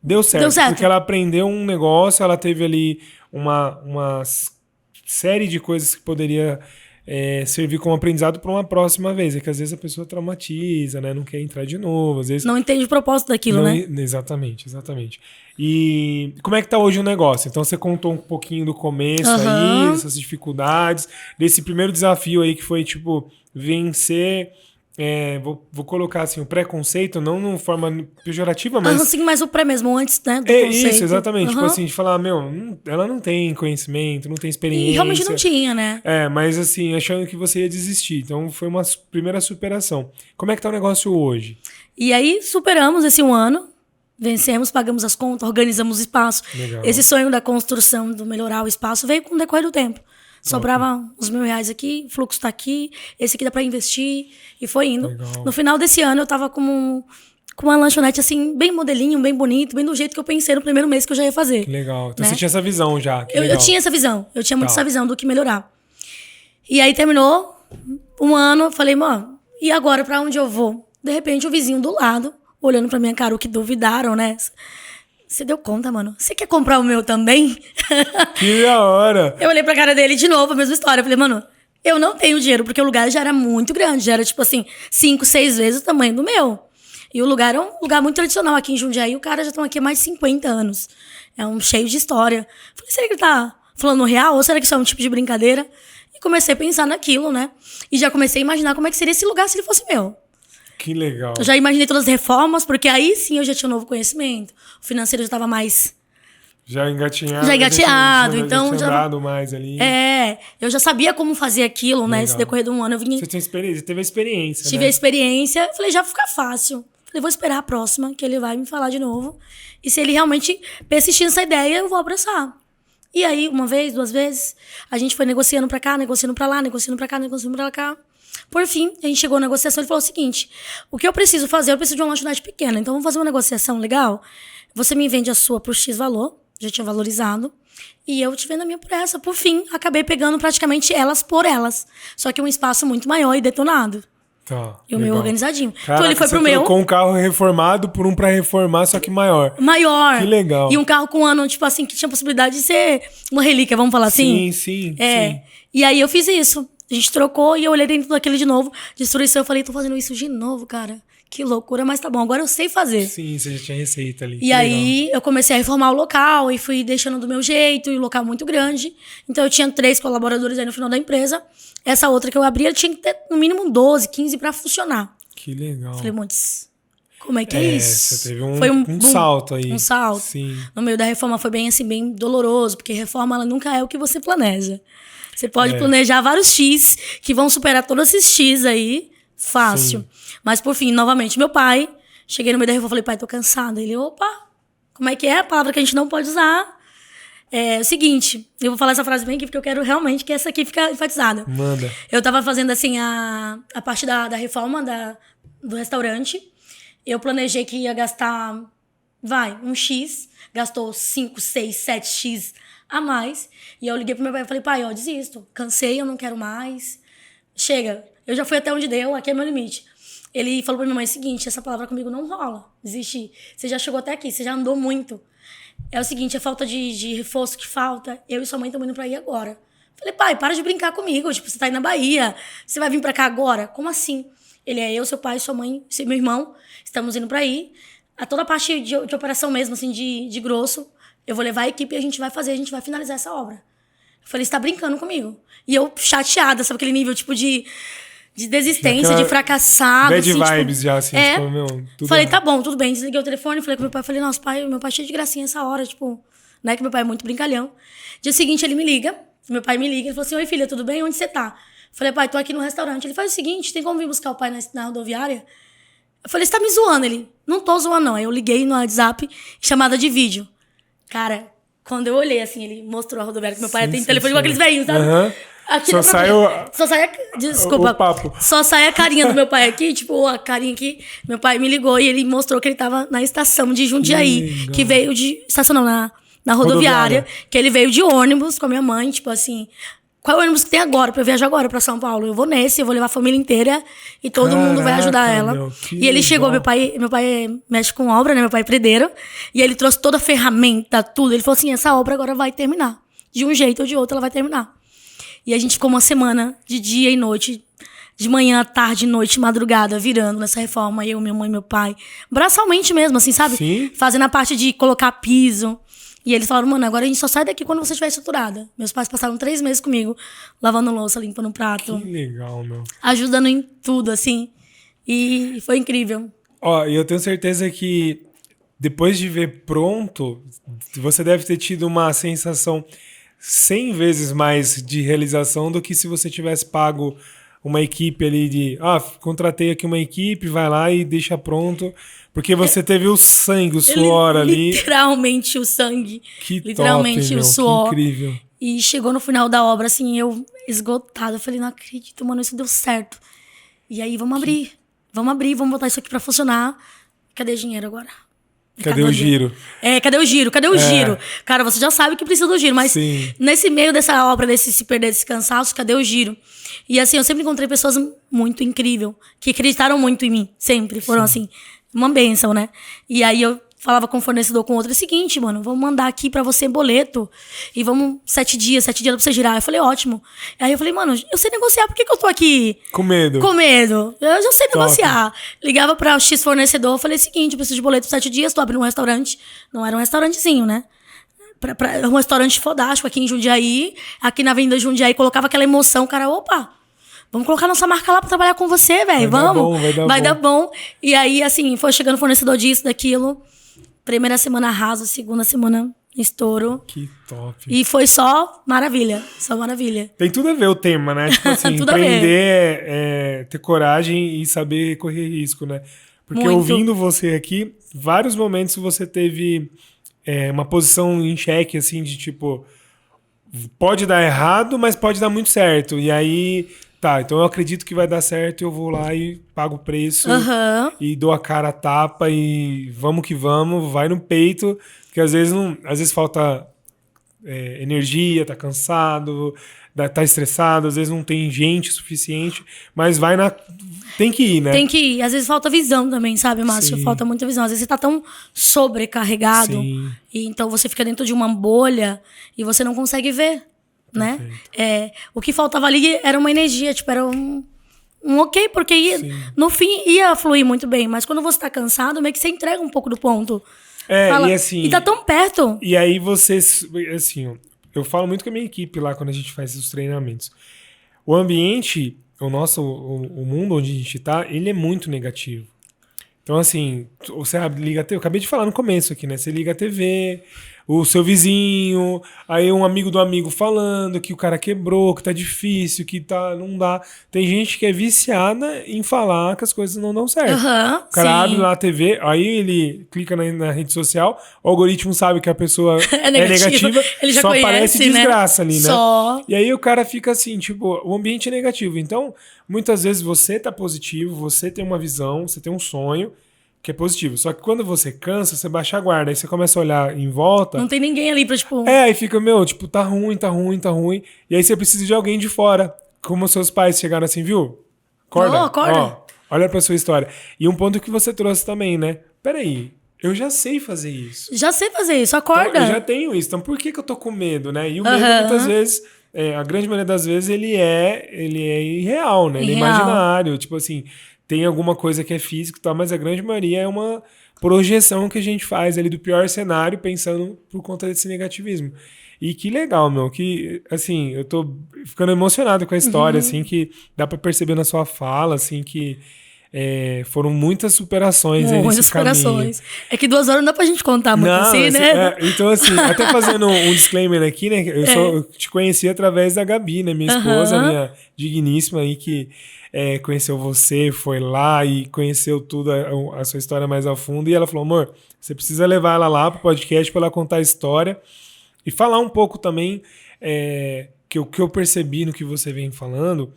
deu certo. Porque ela aprendeu um negócio, ela teve ali uma série de coisas que poderia servir como aprendizado para uma próxima vez. É que às vezes a pessoa traumatiza, né? Não quer entrar de novo. Às vezes
não entende o propósito daquilo, né?
Exatamente. E como é que tá hoje o negócio? Então você contou um pouquinho do começo aí, dessas dificuldades, desse primeiro desafio aí que foi, tipo, vencer... vou colocar assim, o preconceito, não de forma pejorativa, mas...
sim, mas o pré mesmo, antes, né, do conceito.
Isso, exatamente. Tipo assim, de falar, ela não tem conhecimento, não tem experiência.
E realmente não tinha, né?
Mas assim, achando que você ia desistir. Então, foi uma primeira superação. Como é que tá o negócio hoje?
E aí, superamos esse 1 ano, vencemos, pagamos as contas, organizamos o espaço.
Legal.
Esse sonho da construção, do melhorar o espaço, veio com o decorrer do tempo. Sobrava uns R$1.000 aqui, o fluxo tá aqui, esse aqui dá pra investir, e foi indo.
Legal.
No final desse ano, eu tava com uma lanchonete, assim, bem modelinho, bem bonito, bem do jeito que eu pensei no primeiro mês que eu já ia fazer.
Que legal. Então
né?
Você tinha essa visão já.
Eu tinha essa visão, eu tinha muito essa visão do que melhorar. E aí terminou 1 ano, eu falei, mano, e agora pra onde eu vou? De repente, o vizinho do lado, olhando pra minha cara, o que duvidaram, né? Você deu conta, mano? Você quer comprar o meu também?
Que da hora!
Eu olhei pra cara dele de novo, a mesma história. Eu falei, mano, eu não tenho dinheiro, porque o lugar já era muito grande. Já era, tipo assim, 5, 6 vezes o tamanho do meu. E o lugar é um lugar muito tradicional aqui em Jundiaí. O cara já estão aqui há mais de 50 anos. É um cheio de história. Falei, será que ele tá falando real? Ou será que isso é um tipo de brincadeira? E comecei a pensar naquilo, né? E já comecei a imaginar como é que seria esse lugar se ele fosse meu.
Que legal.
Eu já imaginei todas as reformas, porque aí sim eu já tinha um novo conhecimento. O financeiro já estava mais...
Já engatinhado.
Então
já dado mais ali.
Eu já sabia como fazer aquilo, né? Esse decorrer de 1 ano eu vim...
Você teve a experiência,
Tive a experiência. Falei, já vai ficar fácil. Falei, vou esperar a próxima, que ele vai me falar de novo. E se ele realmente persistir nessa ideia, eu vou abraçar. E aí, 1 vez, 2 vezes, a gente foi negociando pra cá, negociando pra lá, negociando pra cá, negociando pra cá. Por fim, a gente chegou à negociação e falou o seguinte, o que eu preciso fazer, eu preciso de uma lanchonete pequena, então vamos fazer uma negociação legal. Você me vende a sua por X valor, já tinha valorizado, e eu te vendo a minha por essa. Por fim, acabei pegando praticamente elas por elas, só que um espaço muito maior e detonado.
Tá,
e o meu organizadinho.
Caraca,
então ele foi pro meu.
Você trocou um carro reformado por um pra reformar, só que maior.
Maior.
Que legal.
E um carro com um ano, tipo assim, que tinha possibilidade de ser uma relíquia, vamos falar assim?
Sim.
E aí eu fiz isso. A gente trocou e eu olhei dentro daquele de novo. Destruição, eu falei, tô fazendo isso de novo, cara. que loucura, mas tá bom, agora eu sei fazer.
Sim, você já tinha receita ali.
E aí eu comecei a reformar o local e fui deixando do meu jeito, e o local muito grande. Então eu tinha 3 colaboradores aí no final da empresa. Essa outra que eu abri, eu tinha que ter no mínimo 12, 15 pra funcionar.
Que legal.
Falei, Montes, como é que é isso?
Você teve
foi
um salto aí.
Um salto.
Sim.
No meio da reforma foi bem assim, bem doloroso, porque reforma ela nunca é o que você planeja. Você pode planejar vários X que vão superar todos esses X aí, fácil. Sim. Mas por fim, novamente, meu pai, cheguei no meio da reforma e falei, pai, tô cansada. Ele, opa, como é que é? A palavra que a gente não pode usar. É o seguinte, eu vou falar essa frase bem aqui, porque eu quero realmente que essa aqui fique enfatizada.
Manda.
Eu tava fazendo assim, a parte da reforma do restaurante. Eu planejei que ia gastar, um X, gastou 5, 6, 7 X a mais. E eu liguei pro meu pai e falei, pai, ó, desisto. Cansei, eu não quero mais. Chega, eu já fui até onde deu, aqui é meu limite. Ele falou pra minha mãe o seguinte, essa palavra comigo não rola. Desistir. Você já chegou até aqui, você já andou muito. É o seguinte, é falta de reforço que falta. Eu e sua mãe estamos indo pra aí agora. Falei, pai, para de brincar comigo. Tipo, você tá aí na Bahia. Você vai vir pra cá agora? Como assim? Ele é eu, seu pai, sua mãe, meu irmão. Estamos indo pra aí. A toda a parte de operação mesmo, assim, de grosso. Eu vou levar a equipe e a gente vai finalizar essa obra. Eu falei, você tá brincando comigo? E eu chateada, sabe aquele nível, tipo, de desistência, de fracassado.
Bad
assim,
vibes
tipo,
já, assim, tipo, meu, tudo
falei,
errado.
Tá bom, tudo bem. Desliguei o telefone, falei com meu pai, falei, nossa, meu pai é cheio de gracinha essa hora, tipo, né, que meu pai é muito brincalhão. Dia seguinte, ele me liga, meu pai me liga, ele falou assim, oi, filha, tudo bem? Onde você tá? Falei, pai, tô aqui no restaurante. Ele faz o seguinte, tem como vir buscar o pai na rodoviária? Eu falei, você tá me zoando? Ele, não tô zoando, não. Aí eu liguei no WhatsApp, chamada de vídeo. Cara, quando eu olhei, assim, ele mostrou a rodoviária, que meu pai tem telefone com aqueles velhinhos, sabe?
Uhum.
Aqui
Só sai
desculpa.
O papo.
Só sai a carinha do meu pai aqui, tipo, a carinha aqui. Meu pai me ligou e ele mostrou que ele tava na estação de Jundiaí, que veio de... Estacionou na rodoviária, que ele veio de ônibus com a minha mãe, tipo assim... Qual é o ônibus que tem agora, pra eu viajar agora pra São Paulo? Eu vou nesse, eu vou levar a família inteira e todo mundo vai ajudar ela. E ele chegou, meu pai mexe com obra, né? Meu pai é predeiro. E ele trouxe toda a ferramenta, tudo. Ele falou assim, essa obra agora vai terminar. De um jeito ou de outro, ela vai terminar. E a gente ficou uma semana, de dia e noite, de manhã, tarde, noite, madrugada, virando nessa reforma. Eu, minha mãe, meu pai. Braçalmente mesmo, assim, sabe?
Sim.
Fazendo a parte de colocar piso. E eles falaram, mano, agora a gente só sai daqui quando você estiver estruturada. Meus pais passaram 3 meses comigo, lavando louça, limpando prato.
Que legal, meu.
Ajudando em tudo, assim. E foi incrível.
Ó, e eu tenho certeza que depois de ver pronto, você deve ter tido uma sensação 100 vezes mais de realização do que se você tivesse pago uma equipe ali contratei aqui uma equipe, vai lá e deixa pronto. Porque você teve o sangue, o suor ali.
Literalmente o sangue.
Que
literalmente
top, meu,
o suor.
Que incrível.
E chegou no final da obra, assim, eu esgotada. Eu falei, não acredito, mano, isso deu certo. E aí, vamos abrir, vamos botar isso aqui pra funcionar. Cadê o dinheiro agora?
Cadê o giro?
Cadê o giro? Cadê o giro? Cara, você já sabe que precisa do giro, mas
Sim.
Nesse meio dessa obra, se perder, desse cansaço, cadê o giro? E assim, eu sempre encontrei pessoas muito incríveis, que acreditaram muito em mim, sempre. Foram assim, uma bênção, né? E aí eu falava com o fornecedor, com outro, é o seguinte, mano, vamos mandar aqui pra você boleto, e vamos 7 dias pra você girar. Eu falei, ótimo. Aí eu falei, mano, eu sei negociar, por que eu tô aqui?
Com medo.
Com medo. Eu já sei negociar. Ligava pra o X fornecedor, falei o seguinte, eu preciso de boleto 7 dias, tô abrindo um restaurante. Não era um restaurantezinho, né? Um restaurante fodástico aqui em Jundiaí, aqui na Avenida Jundiaí, colocava aquela emoção, cara, opa, vamos colocar nossa marca lá pra trabalhar com você, velho, vamos. Vai dar bom. E aí, assim, foi chegando o fornecedor disso, daquilo. Primeira semana arraso, segunda semana estouro.
Que top.
E foi só maravilha, só maravilha.
Tem tudo a ver o tema, né? Tipo assim, empreender é ter coragem e saber correr risco, né? Porque
muito.
Ouvindo você aqui, vários momentos você teve uma posição em xeque, assim, de tipo, pode dar errado, mas pode dar muito certo. E aí, tá, então eu acredito que vai dar certo, eu vou lá e pago o preço e dou a cara a tapa e vamos que vamos, vai no peito, porque às vezes falta energia, tá cansado, tá estressado, às vezes não tem gente suficiente, mas tem que ir, né?
Tem que ir. Às vezes falta visão também, sabe, Márcio?
Sim.
Falta muita visão. Às vezes você tá tão sobrecarregado,
Sim.
e então você fica dentro de uma bolha e você não consegue ver, né? O que faltava ali era uma energia, tipo, era ok, porque no fim ia fluir muito bem. Mas quando você tá cansado, meio que você entrega um pouco do ponto.
E assim...
E tá tão perto.
E aí você, assim, eu falo muito com a minha equipe lá quando a gente faz os treinamentos. O ambiente, o mundo onde a gente tá, ele é muito negativo. Então, assim, você liga a TV, eu acabei de falar no começo aqui, né? Você liga a TV, o seu vizinho, aí um amigo do amigo falando que o cara quebrou, que tá difícil, que não dá. Tem gente que é viciada em falar que as coisas não dão certo. O cara abre lá a TV, aí ele clica na rede social, o algoritmo sabe que a pessoa é negativa,
ele já
só
conhece,
aparece desgraça ali, né?
Só.
E aí o cara fica assim, tipo, o ambiente é negativo. Então, muitas vezes você tá positivo, você tem uma visão, você tem um sonho, que é positivo. Só que quando você cansa, você baixa a guarda. Aí você começa a olhar em volta.
Não tem ninguém ali pra, tipo...
Aí fica, tipo, tá ruim. E aí você precisa de alguém de fora. Como seus pais chegaram assim, viu? Acorda.
Acorda.
Olha pra sua história. E um ponto que você trouxe também, né? Peraí, eu já sei fazer isso.
Já sei fazer isso, acorda.
Então, eu já tenho isso. Então por que eu tô com medo, né? E o medo, muitas vezes... a grande maioria das vezes, ele é irreal, né? Ele é imaginário. Tipo assim... Tem alguma coisa que é física e tal, mas a grande maioria é uma projeção que a gente faz ali do pior cenário, pensando por conta desse negativismo. E que legal, que, assim, eu tô ficando emocionado com a história, assim, que dá pra perceber na sua fala, assim, que foram muitas superações aí nesse caminho.
É que 2 horas não dá pra gente contar muito assim, né?
Então, assim, até fazendo um disclaimer aqui, né? Eu te conheci através da Gabi, né? Minha esposa, minha digníssima aí, que conheceu você, foi lá e conheceu tudo, a sua história mais a fundo. E ela falou, amor, você precisa levar ela lá pro podcast pra ela contar a história e falar um pouco também que o que eu percebi no que você vem falando,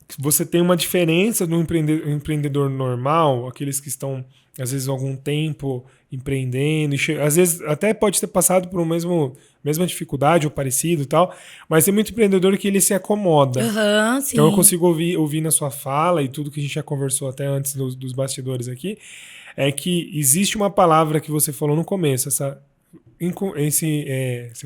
que você tem uma diferença do empreendedor normal, aqueles que estão, às vezes, algum tempo empreendendo, às vezes até pode ter passado por mesma dificuldade ou parecido e tal, mas tem muito empreendedor que ele se acomoda.
Sim.
Então eu consigo ouvir na sua fala e tudo que a gente já conversou até antes dos bastidores aqui, é que existe uma palavra que você falou no começo, você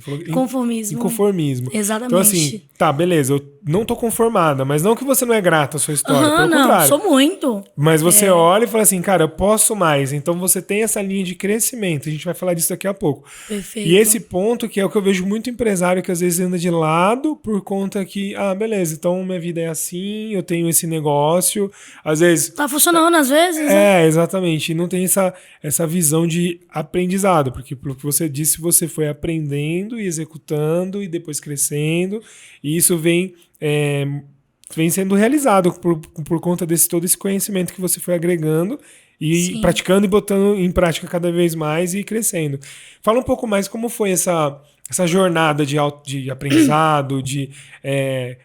falou inconformismo.
Exatamente.
Então, assim, tá, beleza, eu não tô conformada, mas não que você não é grata à sua história, pelo
não,
contrário.
Sou muito.
Mas você olha e fala assim, cara, eu posso mais. Então você tem essa linha de crescimento. A gente vai falar disso daqui a pouco.
Perfeito.
E esse ponto que é o que eu vejo muito empresário que às vezes anda de lado por conta que, beleza, então minha vida é assim, eu tenho esse negócio. Às vezes...
Tá funcionando às vezes, né?
Exatamente. E não tem essa visão de aprendizado, porque pelo que você disse, você foi aprendendo e executando e depois crescendo. E isso vem sendo realizado por conta todo esse conhecimento que você foi agregando e praticando e botando em prática cada vez mais e crescendo. Fala um pouco mais como foi essa jornada de aprendizado,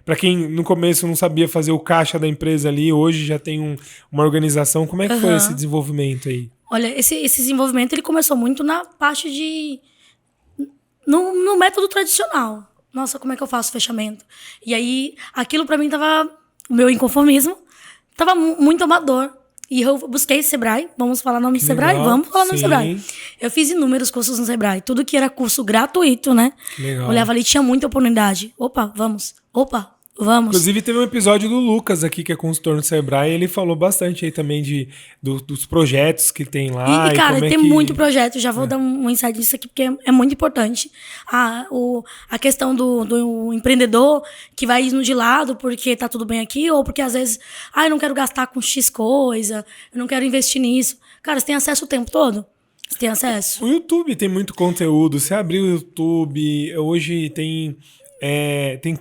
para quem no começo não sabia fazer o caixa da empresa ali, hoje já tem uma organização. Como é que foi esse desenvolvimento aí?
Olha, esse desenvolvimento ele começou muito na parte no método tradicional. Nossa, como é que eu faço fechamento? E aí, aquilo pra mim o meu inconformismo, tava muito amador. E eu busquei Sebrae, vamos falar nome de Sebrae? Vamos falar nome de Sebrae. Eu fiz inúmeros cursos no Sebrae, tudo que era curso gratuito, né?
Legal.
Olhava ali, tinha muita oportunidade. Opa, vamos.
Inclusive teve um episódio do Lucas aqui, que é consultor no Sebrae, e ele falou bastante aí também dos projetos que tem lá.
E cara, tem muito projeto, já vou dar um insight disso aqui, porque é muito importante. A questão do empreendedor que vai indo de lado porque tá tudo bem aqui, ou porque às vezes, eu não quero gastar com X coisa, eu não quero investir nisso. Cara, você tem acesso o tempo todo? Você tem acesso?
O YouTube tem muito conteúdo, você abriu o YouTube, hoje tem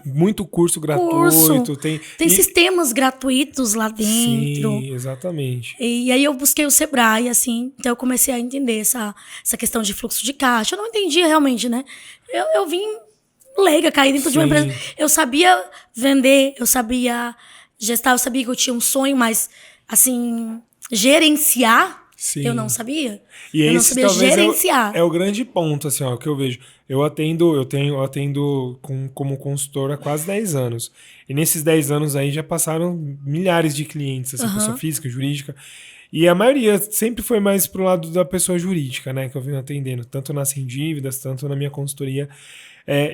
muito curso gratuito.
Tem sistemas gratuitos lá dentro.
Sim, exatamente.
E aí eu busquei o Sebrae, assim, então eu comecei a entender essa questão de fluxo de caixa. Eu não entendia realmente, né? Eu vim leiga, caí dentro de uma empresa. Eu sabia vender, eu sabia gestar, eu sabia que eu tinha um sonho, mas, assim, gerenciar... Sim. Eu não sabia. Eu não sabia gerenciar.
É o grande ponto, assim, que eu vejo. Eu atendo como consultor há quase 10 anos. E nesses 10 anos aí já passaram milhares de clientes, assim, pessoa física, jurídica. E a maioria sempre foi mais pro lado da pessoa jurídica, né? Que eu venho atendendo, tanto nas Sem Dívidas, tanto na minha consultoria.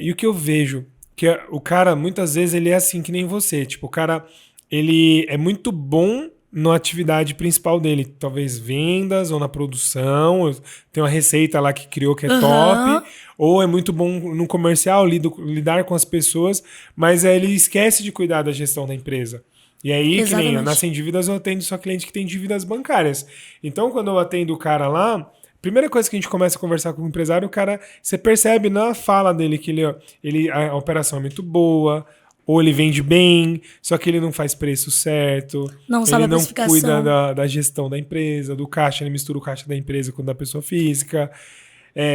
E o que eu vejo, que o cara, muitas vezes, ele é assim que nem você. Tipo, o cara... ele é muito bom na atividade principal dele, talvez vendas ou na produção, tem uma receita lá que criou que é top, ou é muito bom no comercial, lidar com as pessoas, mas aí ele esquece de cuidar da gestão da empresa. E aí, que nem na Sem Dívidas, eu atendo só cliente que tem dívidas bancárias. Então, quando eu atendo o cara lá, primeira coisa que a gente começa a conversar com o empresário, o cara, você percebe na fala dele que a operação é muito boa, ou ele vende bem, só que ele não faz preço certo.
Não sabe a
precificação. Ele não cuida da gestão da empresa, do caixa, ele mistura o caixa da empresa com o da pessoa física.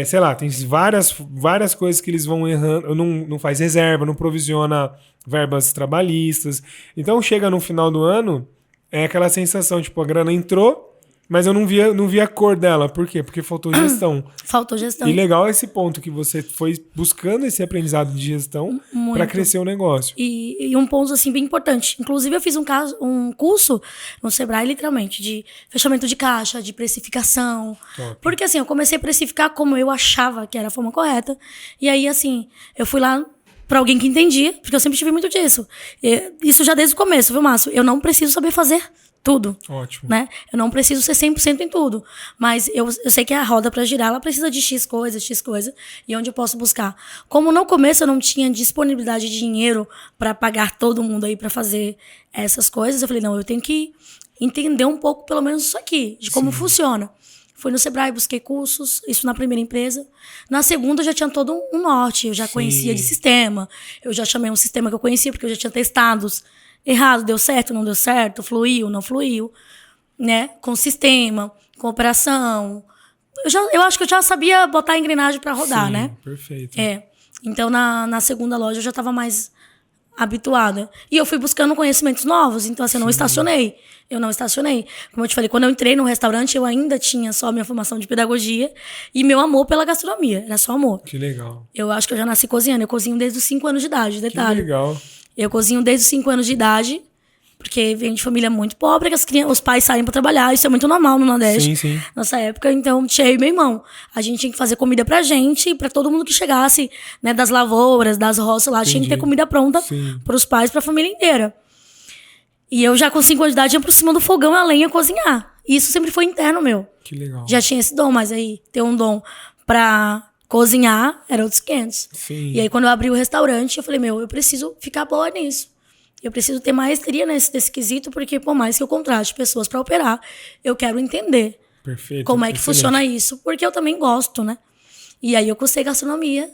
Sei lá, tem várias coisas que eles vão errando. Não faz reserva, não provisiona verbas trabalhistas. Então chega no final do ano, é aquela sensação, tipo, a grana entrou, mas eu não via a cor dela. Por quê? Porque faltou gestão.
Faltou gestão.
E legal esse ponto que você foi buscando esse aprendizado de gestão para crescer o negócio.
E um ponto, assim, bem importante. Inclusive, eu fiz um curso no Sebrae, literalmente, de fechamento de caixa, de precificação.
Top.
Porque, assim, eu comecei a precificar como eu achava que era a forma correta. E aí, assim, eu fui lá para alguém que entendia, porque eu sempre tive muito disso. Isso já desde o começo, viu, Márcio? Eu não preciso saber fazer tudo.
Ótimo.
Né? Eu não preciso ser 100% em tudo. Mas eu sei que a roda, para girar, ela precisa de X coisa, e onde eu posso buscar. Como no começo eu não tinha disponibilidade de dinheiro para pagar todo mundo aí para fazer essas coisas, eu falei, não, eu tenho que entender um pouco, pelo menos isso aqui, de como funciona. Fui no Sebrae, busquei cursos, isso na primeira empresa. Na segunda eu já tinha todo um norte, eu já conhecia de sistema, eu já chamei um sistema que eu conhecia, porque eu já tinha testados. Errado, deu certo, não deu certo, fluiu, não fluiu, né? Com sistema, com operação. Eu acho que eu já sabia botar a engrenagem para rodar, né?
Perfeito.
Então, na segunda loja, eu já estava mais habituada. E eu fui buscando conhecimentos novos, então, assim, eu não estacionei. Como eu te falei, quando eu entrei no restaurante, eu ainda tinha só minha formação de pedagogia e meu amor pela gastronomia, era só amor.
Que legal.
Eu acho que eu já nasci cozinhando, eu cozinho desde os 5 anos de idade, detalhe.
Que legal.
Eu cozinho desde os 5 anos de idade, porque venho de família muito pobre, que os pais saem para trabalhar, isso é muito normal no Nordeste.
Sim.
Nessa época, então, tinha eu e meu irmão. A gente tinha que fazer comida pra gente e pra todo mundo que chegasse, né, das lavouras, das roças lá, tinha que ter comida pronta pros pais, pra família inteira. E eu já com 5 anos de idade ia por cima do fogão a lenha cozinhar. E isso sempre foi interno meu.
Que legal.
Já tinha esse dom, mas aí ter um dom pra cozinhar era outros 500.
Sim.
E aí, quando eu abri o restaurante, eu falei, eu preciso ficar boa nisso. Eu preciso ter maestria nesse quesito, porque por mais que eu contrate pessoas para operar, eu quero entender como é que funciona isso, porque eu também gosto, né? E aí eu cursei gastronomia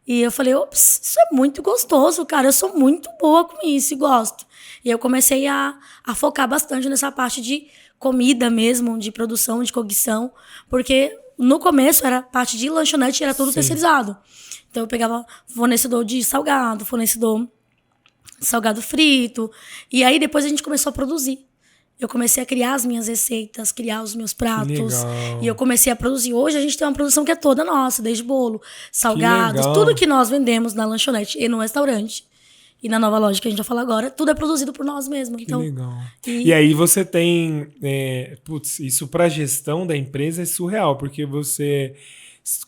e eu falei, ops, isso é muito gostoso, cara, eu sou muito boa com isso e gosto. E eu comecei a focar bastante nessa parte de comida mesmo, de produção, de cognição, porque no começo era parte de lanchonete, era tudo terceirizado. Então eu pegava fornecedor de salgado frito. E aí depois a gente começou a produzir. Eu comecei a criar as minhas receitas, criar os meus pratos. E eu comecei a produzir. Hoje a gente tem uma produção que é toda nossa, desde bolo, salgados, tudo que nós vendemos na lanchonete e no restaurante. E na nova loja que a gente vai falar agora, tudo é produzido por nós mesmos. Então,
que legal. E aí você tem... isso para a gestão da empresa é surreal, porque você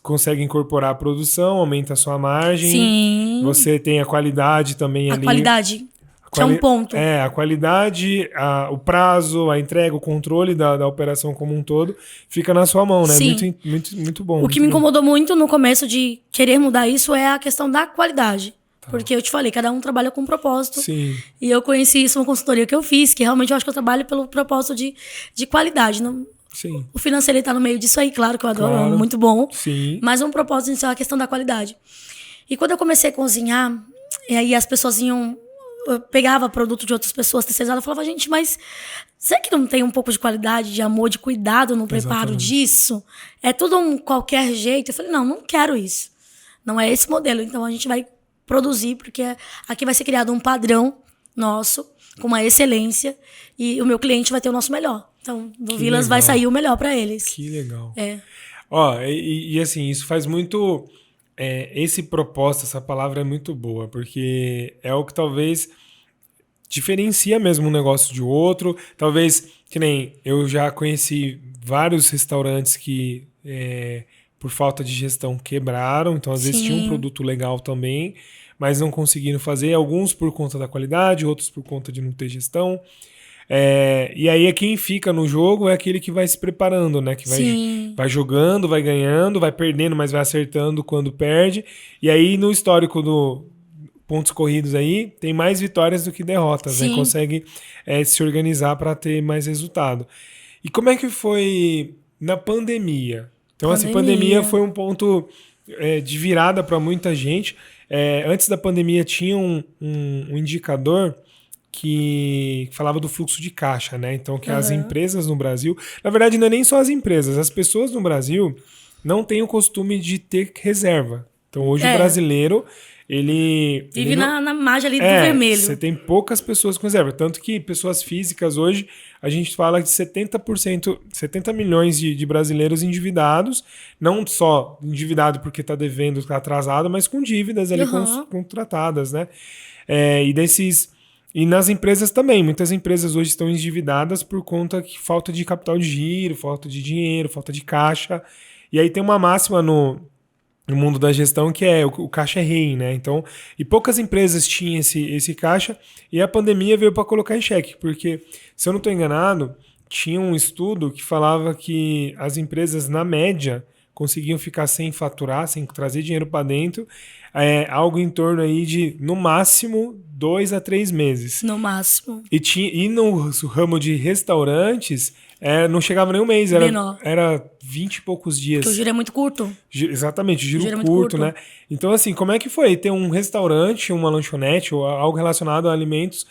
consegue incorporar a produção, aumenta a sua margem.
Sim.
Você tem a qualidade também ali.
A qualidade, que é um ponto.
A qualidade, o prazo, a entrega, o controle da operação como um todo fica na sua mão, né?
Sim.
Muito bom.
O que me incomodou muito no começo de querer mudar isso é a questão da qualidade. Porque eu te falei, cada um trabalha com um propósito.
Sim.
E eu conheci isso numa consultoria que eu fiz, que realmente eu acho que eu trabalho pelo propósito de qualidade. Não,
sim.
O financeiro tá no meio disso aí, claro que eu adoro, é muito bom.
Sim.
Mas um propósito inicial é a questão da qualidade. E quando eu comecei a cozinhar, e aí as pessoas eu pegava produto de outras pessoas terceirizadas, eu falava, gente, mas será que não tem um pouco de qualidade, de amor, de cuidado no preparo disso? É tudo um qualquer jeito? Eu falei, não quero isso. Não é esse modelo. Então a gente vai produzir, porque aqui vai ser criado um padrão nosso, com uma excelência, e o meu cliente vai ter o nosso melhor. Então, do Vilas vai sair o melhor para eles.
Que legal.
Ó,
e assim, isso faz muito... esse propósito, essa palavra é muito boa, porque é o que talvez diferencia mesmo um negócio de outro. Talvez, que nem eu já conheci vários restaurantes que... por falta de gestão quebraram, então às vezes tinha um produto legal também, mas não conseguindo fazer. Alguns por conta da qualidade, outros por conta de não ter gestão. E aí quem fica no jogo é aquele que vai se preparando, né? Que vai jogando, vai ganhando, vai perdendo, mas vai acertando quando perde. E aí no histórico do pontos corridos aí, tem mais vitórias do que derrotas, né? Consegue se organizar para ter mais resultado. E como é que foi na pandemia? Então, assim, pandemia foi um ponto de virada para muita gente. Antes da pandemia tinha um indicador que falava do fluxo de caixa, né? Então, que as empresas no Brasil... Na verdade, não é nem só as empresas. As pessoas no Brasil não têm o costume de ter reserva. Então, hoje o brasileiro... Ele
vive na margem ali do vermelho.
Você tem poucas pessoas com reserva. Tanto que pessoas físicas hoje, a gente fala de 70%, 70 milhões de brasileiros endividados. Não só endividado porque está devendo, está atrasado, mas com dívidas ali contratadas, né? E nas empresas também. Muitas empresas hoje estão endividadas por conta de falta de capital de giro, falta de dinheiro, falta de caixa. E aí tem uma máxima no mundo da gestão que o caixa é rei, né? Então, e poucas empresas tinham esse caixa e a pandemia veio para colocar em xeque, porque, se eu não estou enganado, tinha um estudo que falava que as empresas, na média, conseguiam ficar sem faturar, sem trazer dinheiro para dentro, algo em torno aí de, no máximo, 2 a 3 meses.
No máximo.
E no ramo de restaurantes... não chegava nem um mês, era 20 e poucos dias.
Porque o giro é muito curto.
Exatamente, giro é curto, né? Então, assim, como é que foi ter um restaurante, uma lanchonete ou algo relacionado a alimentos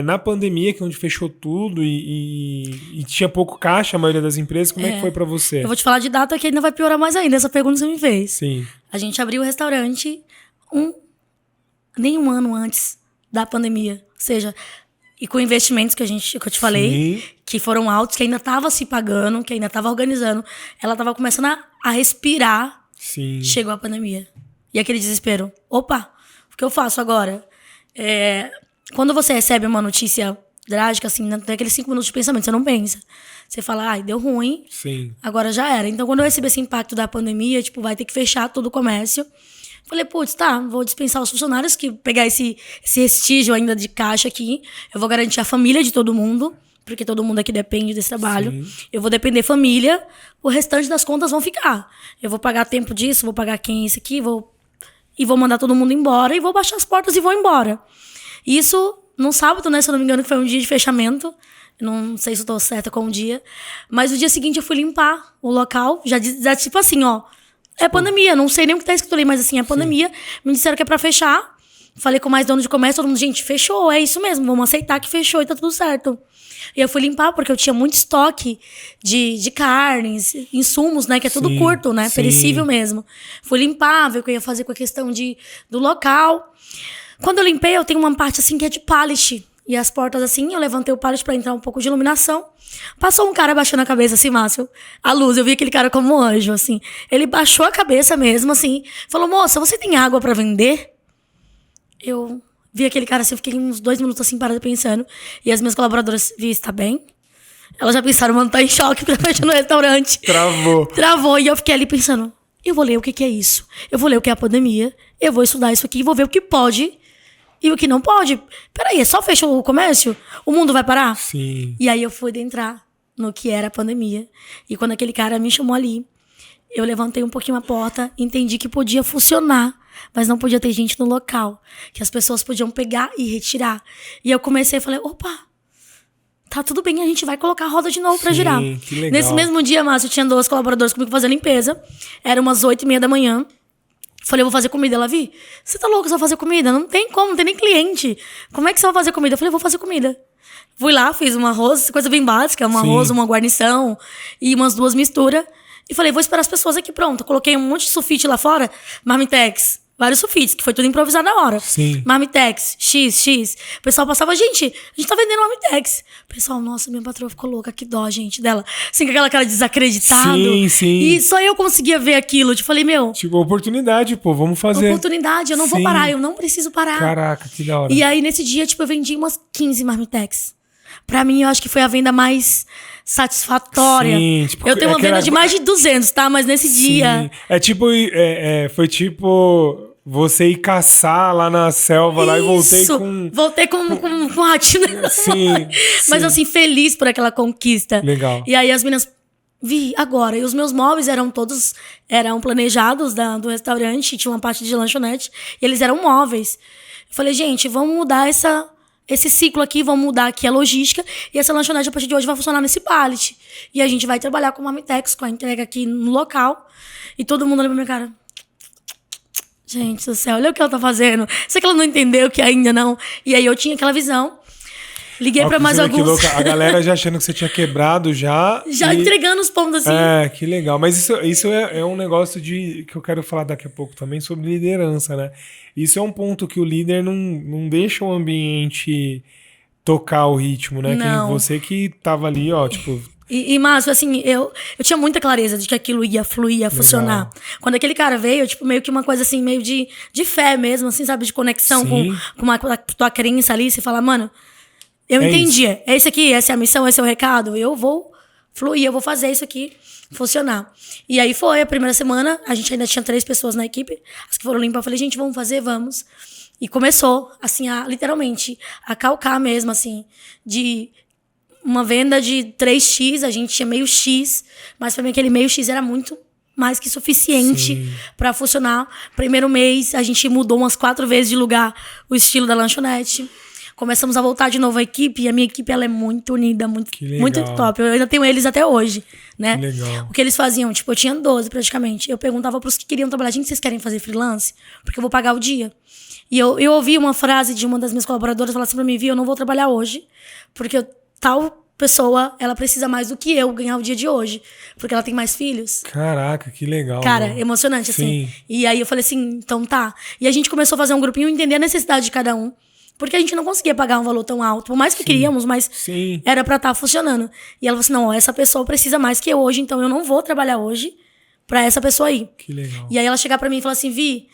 na pandemia, que é onde fechou tudo e tinha pouco caixa, a maioria das empresas, como é que foi pra você?
Eu vou te falar de data que ainda vai piorar mais ainda, essa pergunta que você me fez.
Sim.
A gente abriu o restaurante nem um ano antes da pandemia. Ou seja... E com investimentos que eu te falei, que foram altos, que ainda estava se pagando, que ainda estava organizando. Ela estava começando a respirar.
Sim.
Chegou a pandemia. E aquele desespero. Opa, o que eu faço agora? Quando você recebe uma notícia drástica, assim, tem aqueles 5 minutos de pensamento, você não pensa. Você fala, ai, deu ruim, agora já era. Então, quando eu recebi esse impacto da pandemia, vai ter que fechar todo o comércio. Falei, putz, vou dispensar os funcionários, que pegar esse restígio ainda de caixa aqui. Eu vou garantir a família de todo mundo, porque todo mundo aqui depende desse trabalho. Eu vou depender família, o restante das contas vão ficar. Eu vou pagar tempo disso, vou pagar quem isso aqui, e vou mandar todo mundo embora, e vou baixar as portas e vou embora. Isso no sábado, né, se eu não me engano, que foi um dia de fechamento. Eu não sei se eu tô certa com o dia. Mas no dia seguinte eu fui limpar o local, já tipo assim, ó... É pandemia, não sei nem o que tá escrito ali, mas assim, é pandemia. Me disseram que é pra fechar. Falei com mais dono de comércio, todo mundo, gente, fechou, é isso mesmo, vamos aceitar que fechou e tá tudo certo. E eu fui limpar, porque eu tinha muito estoque de carnes, insumos, né, que é tudo curto, né, perecível mesmo. Fui limpar, ver o que eu ia fazer com a questão do local. Quando eu limpei, eu tenho uma parte assim que é de pallet. E as portas assim, eu levantei o pallet pra entrar um pouco de iluminação. Passou um cara baixando a cabeça assim, Márcio. A luz, eu vi aquele cara como um anjo, assim. Ele baixou a cabeça mesmo, assim. Falou, moça, você tem água pra vender? Eu vi aquele cara assim, eu fiquei uns 2 minutos assim, parada pensando. E as minhas colaboradoras, está bem? Elas já pensaram, mano, tá em choque pra fechar no restaurante. Travou. E eu fiquei ali pensando, eu vou ler o que é isso. Eu vou ler o que é a pandemia. Eu vou estudar isso aqui e vou ver o que pode... E o que não pode? Peraí, só fechou o comércio? O mundo vai parar?
Sim.
E aí eu fui adentrar no que era a pandemia. E quando aquele cara me chamou ali, eu levantei um pouquinho a porta, entendi que podia funcionar, mas não podia ter gente no local. Que as pessoas podiam pegar e retirar. E eu comecei e falei, opa, tá tudo bem, a gente vai colocar a roda de novo pra girar.
Que legal.
Nesse mesmo dia, Márcio, tinha 2 colaboradores comigo fazendo limpeza. Era umas 8h30 da manhã. Falei, eu vou fazer comida. Ela, Vi, você tá louco, você vai fazer comida? Não tem como, não tem nem cliente. Como é que você vai fazer comida? Eu falei, vou fazer comida. Fui lá, fiz um arroz, coisa bem básica, um arroz, uma guarnição e umas 2 misturas. E falei, vou esperar as pessoas aqui, pronto. Coloquei um monte de sulfite lá fora, marmitex, vários sulfites, que foi tudo improvisado na hora. Marmitex, X. O pessoal passava, gente, a gente tá vendendo marmitex. O pessoal, nossa, minha patroa ficou louca, que dó, gente, dela. Assim, com aquela cara desacreditado. E só eu conseguia ver aquilo. Tipo, falei, meu...
Tipo, oportunidade, pô, vamos fazer.
Oportunidade, eu não vou parar, eu não preciso parar.
Caraca, que da hora.
E aí, nesse dia, tipo, eu vendi umas 15 marmitex. Pra mim, eu acho que foi a venda mais satisfatória.
Tipo,
eu tenho uma venda de mais de 200, tá? Mas nesse dia...
Foi tipo você ir caçar lá na selva lá e voltei com...
Voltei com um ratinho.
Sim,
Mas
sim.
assim, feliz por aquela conquista.
Legal.
E aí as meninas... Vi, agora. E os meus móveis eram planejados do restaurante. Tinha uma parte de lanchonete. E eles eram móveis. Eu falei, gente, vamos mudar esse ciclo aqui. Vamos mudar aqui a logística. E essa lanchonete, a partir de hoje, vai funcionar nesse pallet. E a gente vai trabalhar com o Marmitex, com a entrega aqui no local. E todo mundo olha pra minha cara... Gente do céu, olha o que ela tá fazendo. Sei que ela não entendeu que ainda não. E aí eu tinha aquela visão. Liguei pra mais alguns.
A galera já achando que você tinha quebrado já.
Já entregando os pontos assim.
É, que legal. Mas isso é um negócio que eu quero falar daqui a pouco também sobre liderança, né? Isso é um ponto que o líder não deixa o ambiente tocar o ritmo, né?
Não.
Você que tava ali, ó, tipo...
Márcio, assim, eu tinha muita clareza de que aquilo ia fluir, ia funcionar. Quando aquele cara veio, tipo, meio que uma coisa assim, meio de fé mesmo, assim, sabe? De conexão com a tua crença ali. Você fala, mano, eu entendi. Isso. É esse aqui, essa é a missão, esse é o recado. Eu vou fluir, eu vou fazer isso aqui funcionar. E aí foi a primeira semana, a gente ainda tinha 3 pessoas na equipe. As que foram limpar, eu falei, gente, vamos fazer, vamos. E começou, assim, literalmente, a calcar mesmo, assim, de... Uma venda de 3x, a gente tinha meio X, mas pra mim aquele meio X era muito mais que suficiente pra funcionar. Primeiro mês, a gente mudou umas 4 vezes de lugar o estilo da lanchonete. Começamos a voltar de novo a equipe, e a minha equipe ela é muito unida, muito top. Eu ainda tenho eles até hoje, né?
Que legal.
O que eles faziam? Tipo, eu tinha 12 praticamente. Eu perguntava pros que queriam trabalhar, gente, vocês querem fazer freelance? Porque eu vou pagar o dia. E eu ouvi uma frase de uma das minhas colaboradoras falar assim pra mim, eu não vou trabalhar hoje, porque tal pessoa, ela precisa mais do que eu ganhar o dia de hoje. Porque ela tem mais filhos.
Caraca, que legal.
Cara, emocionante, assim. E aí eu falei assim, então tá. E a gente começou a fazer um grupinho, entender a necessidade de cada um. Porque a gente não conseguia pagar um valor tão alto. Por mais que queríamos, mas era pra estar funcionando. E ela falou assim, não, essa pessoa precisa mais que eu hoje, então eu não vou trabalhar hoje pra essa pessoa aí.
Que legal.
E aí ela chegar pra mim e falar assim, Vi...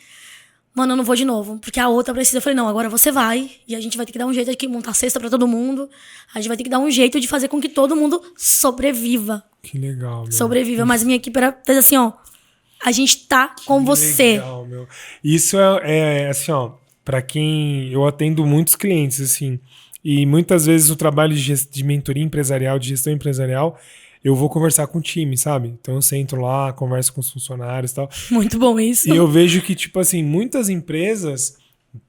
Mano, eu não vou de novo, porque a outra precisa. Eu falei, não, agora você vai. E a gente vai ter que dar um jeito de montar cesta pra todo mundo. A gente vai ter que dar um jeito de fazer com que todo mundo sobreviva.
Que legal, meu.
Sobreviva. Mas minha equipe era assim, ó. A gente tá com você.
Legal, meu. Isso é assim, ó. Pra quem... Eu atendo muitos clientes, assim. E muitas vezes o trabalho de mentoria empresarial, de gestão empresarial... Eu vou conversar com o time, sabe? Então eu sento lá, converso com os funcionários e tal.
Muito bom isso.
E eu vejo que, tipo assim, muitas empresas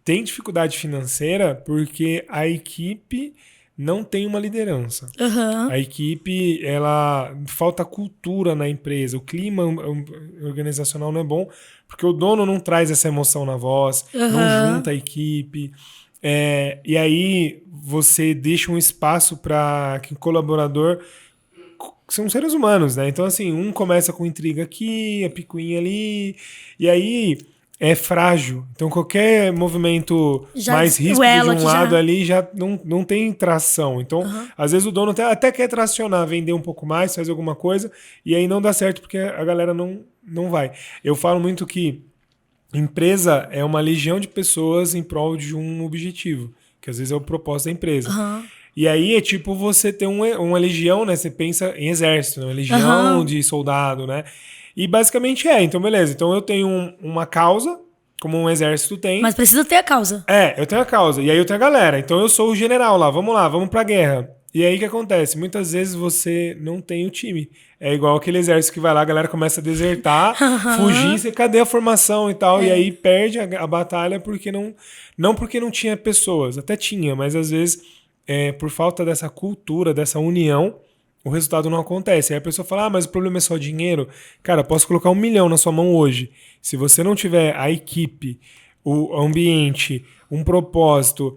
têm dificuldade financeira porque a equipe não tem uma liderança. A equipe, falta cultura na empresa. O clima organizacional não é bom porque o dono não traz essa emoção na voz, não junta a equipe. E aí você deixa um espaço para que o colaborador... São seres humanos, né? Então, assim, um começa com intriga aqui, a picuinha ali, e aí é frágil. Então, qualquer movimento mais risco de um lado ali já não tem tração. Então, às vezes o dono até quer tracionar, vender um pouco mais, fazer alguma coisa, e aí não dá certo porque a galera não vai. Eu falo muito que empresa é uma legião de pessoas em prol de um objetivo, que às vezes é o propósito da empresa. E aí é tipo você ter uma legião, né? Você pensa em exército, né? Uma legião de soldado, né? E basicamente então beleza. Então eu tenho uma causa, como um exército tem.
Mas precisa ter a causa.
Eu tenho a causa. E aí eu tenho a galera. Então eu sou o general lá, vamos pra guerra. E aí o que acontece? Muitas vezes você não tem o time. É igual aquele exército que vai lá, a galera começa a desertar, fugir, você, cadê a formação e tal? E aí perde a batalha porque não porque não tinha pessoas. Até tinha, mas às vezes... por falta dessa cultura, dessa união, o resultado não acontece. Aí a pessoa fala, mas o problema é só dinheiro. Cara, posso colocar 1 milhão na sua mão hoje. Se você não tiver a equipe, o ambiente, um propósito,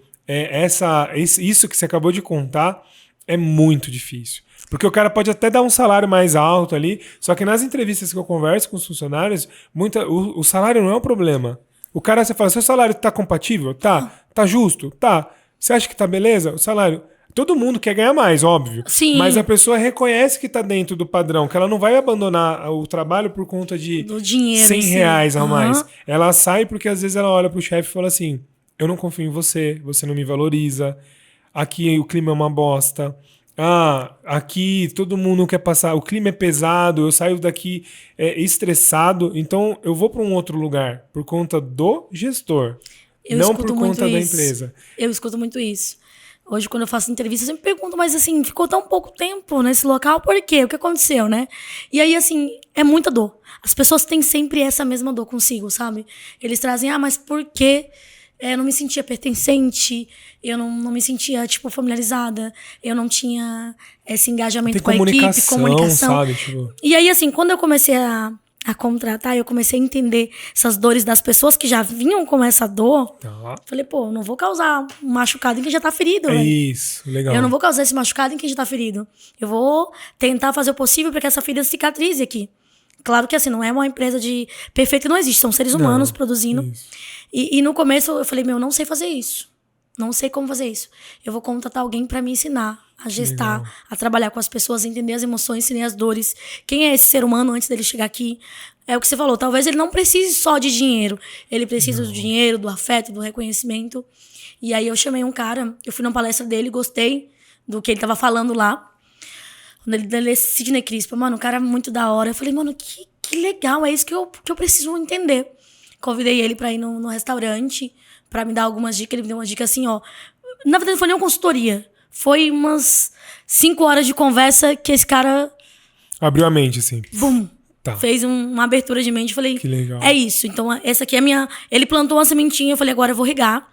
isso que você acabou de contar, é muito difícil. Porque o cara pode até dar um salário mais alto ali, só que nas entrevistas que eu converso com os funcionários, o salário não é o problema. O cara, você fala, seu salário tá compatível? Tá justo? Tá. Você acha que tá beleza? O salário... Todo mundo quer ganhar mais, óbvio.
Sim.
Mas a pessoa reconhece que tá dentro do padrão, que ela não vai abandonar o trabalho por conta de
do dinheiro,
R$100 a mais. Ela sai porque às vezes ela olha pro chefe e fala assim, eu não confio em você, você não me valoriza, aqui o clima é uma bosta, aqui todo mundo quer passar, o clima é pesado, eu saio daqui estressado, então eu vou para um outro lugar por conta do gestor, não por conta da empresa.
Eu escuto muito isso. Hoje, quando eu faço entrevista, eu sempre pergunto, mas assim, ficou tão pouco tempo nesse local, por quê? O que aconteceu, né? E aí, assim, é muita dor. As pessoas têm sempre essa mesma dor consigo, sabe? Eles trazem, mas por quê? Eu não me sentia pertencente, eu não me sentia, tipo, familiarizada, eu não tinha esse engajamento com a equipe, comunicação.
Sabe? Tipo...
E aí, assim, quando eu comecei a contratar, eu comecei a entender essas dores das pessoas que já vinham com essa dor. Falei, pô, não vou causar um machucado em quem já tá ferido.
Isso, legal.
Eu não vou causar esse machucado em quem já tá ferido. Eu vou tentar fazer o possível para que essa ferida cicatrize aqui. Claro que assim, não é uma empresa de perfeito, não existe, são seres humanos produzindo. E no começo eu falei, não sei fazer isso. Não sei como fazer isso. Eu vou contratar alguém para me ensinar a gestar, a trabalhar com as pessoas, entender as emoções, entender as dores. Quem é esse ser humano antes dele chegar aqui? É o que você falou, talvez ele não precise só de dinheiro. Ele precisa do dinheiro, do afeto, do reconhecimento. E aí eu chamei um cara, eu fui numa palestra dele, gostei do que ele tava falando lá. Ele é Sidney Crispo, mano, um cara muito da hora. Eu falei, mano, que legal, é isso que eu preciso entender. Convidei ele pra ir no restaurante, pra me dar algumas dicas. Ele me deu uma dica assim, ó. Na verdade, não foi nem uma consultoria. Foi umas 5 horas de conversa que esse cara...
abriu a mente, assim.
Bum! Tá. Fez uma abertura de mente. Falei,
que legal.
É isso. Então, essa aqui é a minha... Ele plantou uma sementinha, eu falei, agora eu vou regar.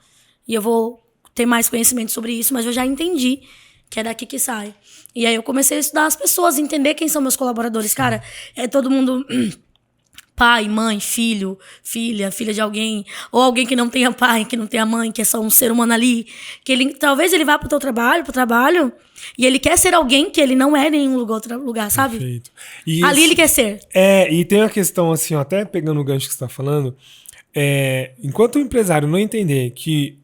E eu vou ter mais conhecimento sobre isso, mas eu já entendi que é daqui que sai. E aí eu comecei a estudar as pessoas, entender quem são meus colaboradores. Sim. Cara, é todo mundo... pai, mãe, filho, filha de alguém, ou alguém que não tenha pai, que não tenha mãe, que é só um ser humano ali, que talvez ele vá pro trabalho, e ele quer ser alguém que ele não é em nenhum lugar, sabe?
Perfeito.
Ali ele quer ser.
E tem uma questão assim, ó, até pegando o gancho que você tá falando, enquanto o empresário não entender que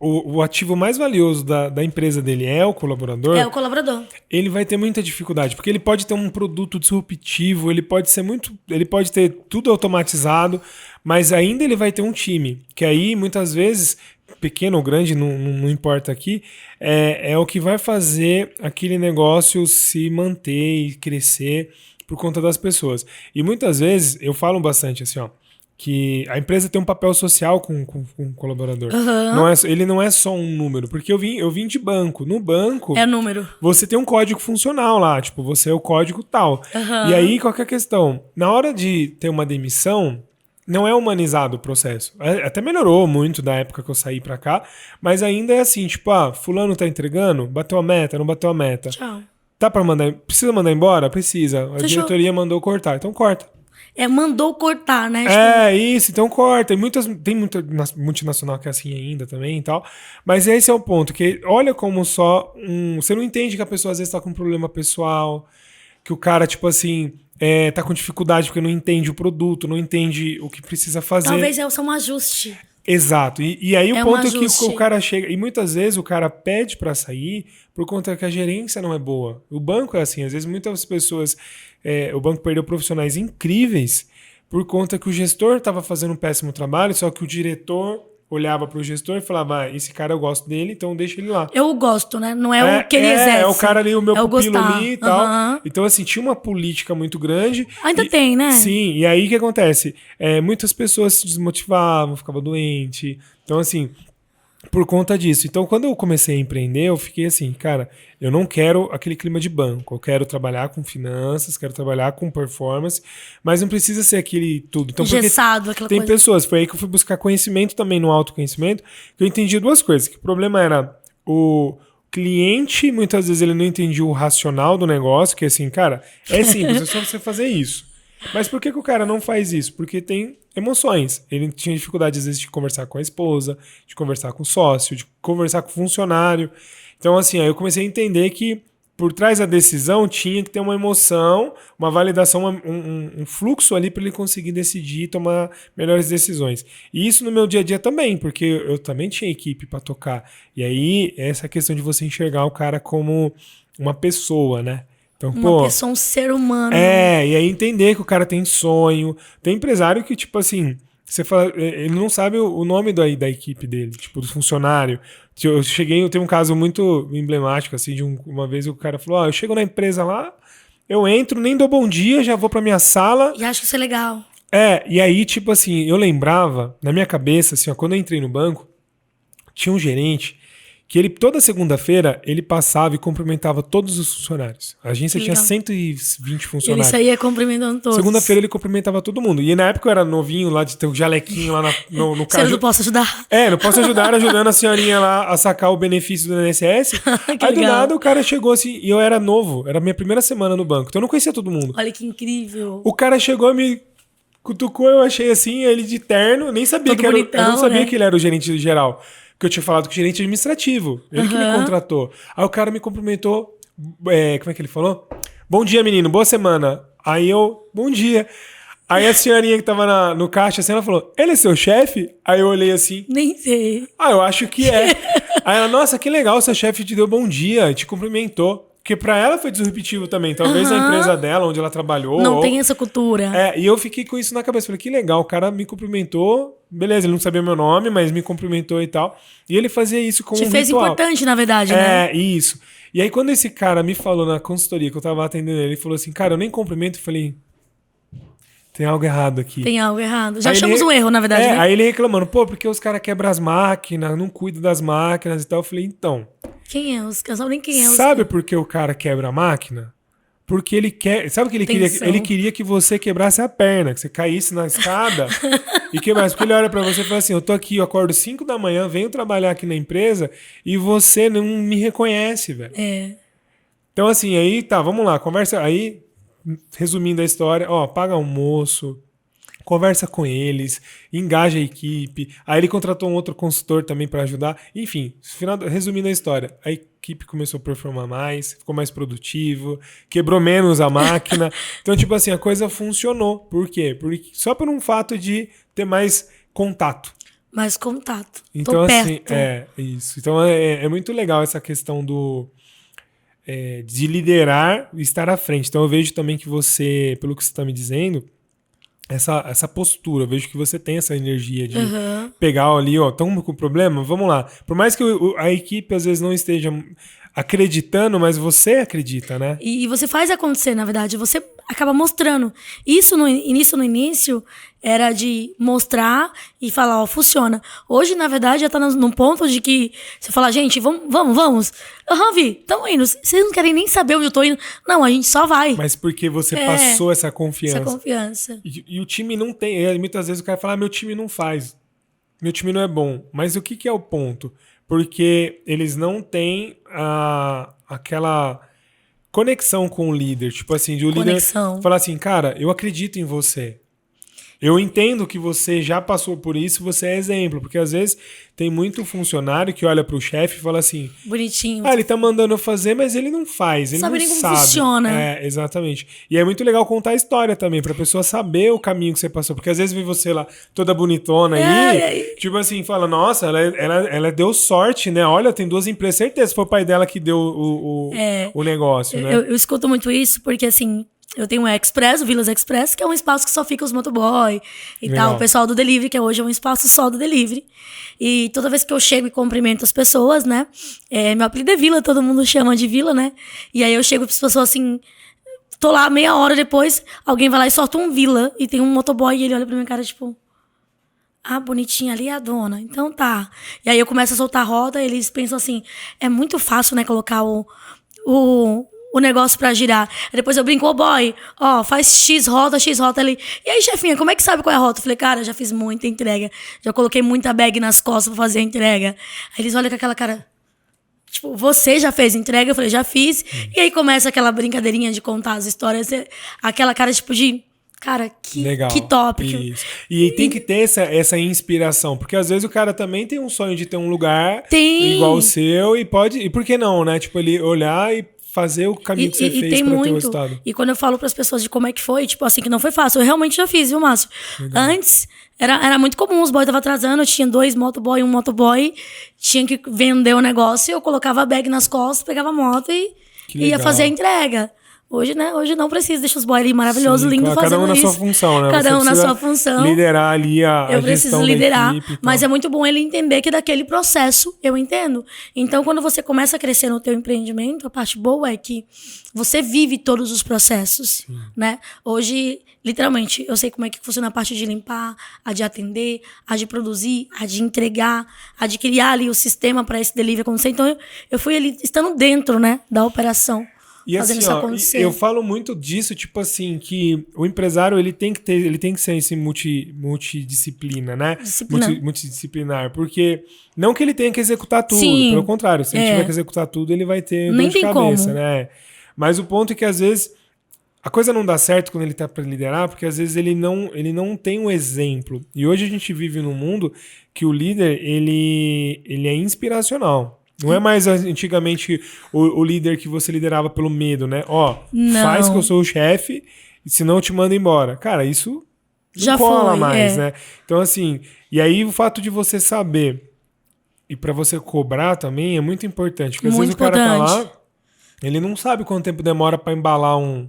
o ativo mais valioso da empresa dele é o colaborador.
É o colaborador.
Ele vai ter muita dificuldade, porque ele pode ter um produto disruptivo, ele pode ter tudo automatizado, mas ainda ele vai ter um time, que aí muitas vezes, pequeno ou grande, não importa aqui, é o que vai fazer aquele negócio se manter e crescer por conta das pessoas. E muitas vezes, eu falo bastante assim, ó, que a empresa tem um papel social com o colaborador. Ele não é só um número, porque eu vim de banco. No banco,
é número.
Você tem um código funcional lá, tipo, você é o código tal. E aí, qual que é a questão? Na hora de ter uma demissão, não é humanizado o processo. Até melhorou muito da época que eu saí pra cá, mas ainda é assim, tipo, fulano tá entregando, bateu a meta, não bateu a meta.
Tchau.
Tá pra mandar, precisa mandar embora? Precisa. A diretoria mandou cortar, então corta.
Mandou cortar, né?
Isso, então corta. Tem muita multinacional que é assim ainda também e tal. Mas esse é o ponto, que olha como só você não entende que a pessoa às vezes tá com um problema pessoal, que o cara, tipo assim, tá com dificuldade porque não entende o produto, não entende o que precisa fazer.
Talvez é um ajuste.
Exato. E aí o ponto é que o cara chega... E muitas vezes o cara pede pra sair por conta que a gerência não é boa. O banco é assim. Às vezes muitas pessoas... o banco perdeu profissionais incríveis por conta que o gestor estava fazendo um péssimo trabalho, só que o diretor olhava pro gestor e falava, esse cara eu gosto dele, então deixa ele lá.
Eu gosto, né? Não é o que ele exerce.
É o cara ali, o meu pupilo ali e tal. Então, assim, tinha uma política muito grande.
Ainda tem, né?
Sim, e aí o que acontece? Muitas pessoas se desmotivavam, ficavam doentes. Então, assim, por conta disso. Então, quando eu comecei a empreender, eu fiquei assim, cara, eu não quero aquele clima de banco. Eu quero trabalhar com finanças, quero trabalhar com performance, mas não precisa ser aquele tudo. Então,
engessado, aquela
tem
coisa.
Pessoas, foi aí que eu fui buscar conhecimento também no autoconhecimento, que eu entendi duas coisas. Que o problema era o cliente, muitas vezes ele não entendia o racional do negócio, que assim, cara, é simples, é só você fazer isso. Mas por que o cara não faz isso? Porque tem emoções. Ele tinha dificuldade, às vezes, de conversar com a esposa, de conversar com o sócio, de conversar com o funcionário. Então, assim, aí eu comecei a entender que por trás da decisão tinha que ter uma emoção, uma validação, um fluxo ali para ele conseguir decidir e tomar melhores decisões. E isso no meu dia a dia também, porque eu também tinha equipe para tocar. E aí, essa questão de você enxergar o cara como uma pessoa, né? Então,
uma pessoa, um ser humano.
E aí entender que o cara tem sonho. Tem empresário que, tipo assim, Você fala, ele não sabe o nome da equipe dele, tipo, do funcionário. Eu tenho um caso muito emblemático, assim, de uma vez o cara falou, eu chego na empresa lá, eu entro, nem dou bom dia, já vou pra minha sala.
E acho que isso é legal.
E aí, tipo assim, eu lembrava, na minha cabeça, assim, quando eu entrei no banco, tinha um gerente que ele, toda segunda-feira, ele passava e cumprimentava todos os funcionários. A agência tinha 120 funcionários.
Ele saía cumprimentando todos.
Segunda-feira ele cumprimentava todo mundo. E na época eu era novinho lá, de ter um jalequinho lá no carro.
Você não posso ajudar?
Não posso ajudar, ajudando a senhorinha lá a sacar o benefício do INSS. Aí do nada o cara chegou assim, e eu era novo, era a minha primeira semana no banco, então eu não conhecia todo mundo.
Olha que incrível.
O cara chegou, me cutucou, eu achei assim, ele de terno, nem sabia
todo bonitão,
eu não sabia, né,
que
ele era o gerente geral. Que eu tinha falado com o gerente administrativo. Ele que me contratou. Aí o cara me cumprimentou. Como é que ele falou? Bom dia, menino. Boa semana. Aí eu... Bom dia. Aí a senhorinha que tava no caixa, assim, ela falou, ele é seu chefe? Aí eu olhei assim...
Nem sei.
Eu acho que é. Aí ela, nossa, que legal, seu chefe te deu bom dia, te cumprimentou. Porque pra ela foi disruptivo também. Talvez na empresa dela, onde ela trabalhou.
Não tem essa cultura.
E eu fiquei com isso na cabeça. Falei, que legal, o cara me cumprimentou. Beleza, ele não sabia meu nome, mas me cumprimentou e tal. E ele fazia isso com um ritual. Te fez
importante, na verdade, né?
Isso. E aí quando esse cara me falou na consultoria, que eu tava atendendo ele falou assim, cara, eu nem cumprimento. Eu falei, tem algo errado aqui.
Tem algo errado. Já achamos um erro, na verdade, né?
Aí ele reclamando, porque os caras quebram as máquinas, não cuidam das máquinas e tal. Eu falei, então...
Quem é? Eu não sei nem quem é.
Sabe por que o cara quebra a máquina? Porque ele quer... Sabe o que ele queria? Ele queria que você quebrasse a perna, que você caísse na escada e quebrasse. Porque ele olha pra você e fala assim, eu tô aqui, eu acordo 5 da manhã, venho trabalhar aqui na empresa e você não me reconhece, velho. Então assim, aí tá, vamos lá, conversa... Aí, resumindo a história, paga almoço... Conversa com eles, engaja a equipe. Aí ele contratou um outro consultor também para ajudar. Enfim, resumindo a história, a equipe começou a performar mais, ficou mais produtivo, quebrou menos a máquina. Então, tipo assim, a coisa funcionou. Por quê? Porque só por um fato de ter mais contato.
Mais contato.
Então,
tô
assim,
perto.
Isso. Então, é muito legal essa questão de liderar e estar à frente. Então, eu vejo também que você, pelo que você está me dizendo... Essa postura, eu vejo que você tem essa energia de pegar ali, estamos com problema? Vamos lá. Por mais que a equipe às vezes não esteja acreditando, mas você acredita, né?
E você faz acontecer, na verdade. Você acaba mostrando. Isso no início era de mostrar e falar, funciona. Hoje, na verdade, já tá num ponto de que você fala, gente, vamos. Vi, tamo indo. Vocês não querem nem saber onde eu tô indo. Não, a gente só vai.
Mas porque você passou essa confiança.
Essa confiança.
E o time não tem. Muitas vezes o cara fala, meu time não faz. Meu time não é bom. Mas o que é o ponto? Porque eles não têm aquela conexão com o líder. Tipo assim, de o líder falar assim, cara, eu acredito em você. Eu entendo que você já passou por isso, você é exemplo. Porque às vezes tem muito funcionário que olha pro chefe e fala assim...
Bonitinho.
Ele tá mandando eu fazer, mas ele não faz. Ele
sabe
não
nem
sabe.
Como funciona.
Exatamente. E é muito legal contar a história também, pra pessoa saber o caminho que você passou. Porque às vezes vê você lá, toda bonitona aí, tipo assim, fala, nossa, ela deu sorte, né? Olha, tem 2 empresas. Certeza que foi o pai dela que deu o negócio, né?
Eu escuto muito isso, porque assim... Eu tenho o Express, o Vilas Express, que é um espaço que só fica os motoboy e tal. O pessoal do delivery, que hoje é um espaço só do delivery. E toda vez que eu chego e cumprimento as pessoas, né? Meu apelido é Vila, todo mundo chama de Vila, né? E aí eu chego para as pessoas assim... Tô lá, meia hora depois, alguém vai lá e solta um Vila. E tem um motoboy e ele olha pra minha cara, tipo... bonitinha ali é a dona. Então tá. E aí eu começo a soltar a roda, eles pensam assim... É muito fácil, né? Colocar o negócio pra girar. Aí depois eu brinco, boy, faz X rota ali. E aí, chefinha, como é que sabe qual é a rota? Eu falei, cara, já fiz muita entrega. Já coloquei muita bag nas costas pra fazer a entrega. Aí eles olham com aquela cara... Tipo, você já fez entrega? Eu falei, já fiz. E aí começa aquela brincadeirinha de contar as histórias. Aquela cara, tipo, de... Cara, que top.
Isso. E tem que ter essa inspiração. Porque às vezes o cara também tem um sonho de ter um lugar igual o seu. E pode... E por que não, né? Tipo, ele olhar e fazer o caminho que você fez pra ter o resultado.
E quando eu falo pras pessoas de como é que foi, tipo assim, que não foi fácil, eu realmente já fiz, viu, Márcio? Antes, era muito comum, os boys estavam atrasando, eu tinha 2 motoboy, um motoboy, tinha que vender o negócio, eu colocava a bag nas costas, pegava a moto e ia fazer a entrega. Hoje, né? Hoje não precisa, deixa os boys ali maravilhosos, lindos,
cada
fazendo
um na
isso.
sua função, né?
Cada
Você
um na
precisa
sua função.
liderar ali a
Eu
gestão
preciso
da
liderar,
equipe e tal.
mas é muito bom ele entender que daquele processo eu entendo. Então, quando você começa a crescer no teu empreendimento, a parte boa é que você vive todos os processos, né? Hoje, literalmente, eu sei como é que funciona a parte de limpar, a de atender, a de produzir, a de entregar, a de criar ali o sistema para esse delivery acontecer. Então, eu fui ali estando dentro, né, da operação.
E
fazendo
assim,
isso
ó,
acontecer.
eu falo muito disso, tipo assim, que o empresário ele tem que ser esse multidisciplina, né?
Disciplina.
Multidisciplinar, porque não que ele tenha que executar tudo,
Sim,
pelo contrário, se ele tiver que executar tudo, ele vai ter
Nem
dor de
tem
cabeça,
como.
né? Mas o ponto é que às vezes a coisa não dá certo quando ele tá para liderar, porque às vezes ele não tem um exemplo. E hoje a gente vive num mundo que o líder, ele é inspiracional. Não é mais antigamente o líder que você liderava pelo medo, né? Ó,
Não.
faz que eu sou o chefe, senão eu te mando embora. Cara, isso não
Já
cola
foi,
mais,
é.
né? Então, assim, e aí o fato de você saber e pra você cobrar também é muito importante. Porque às
Muito
vezes o cara tá
importante.
lá, ele não sabe quanto tempo demora pra embalar um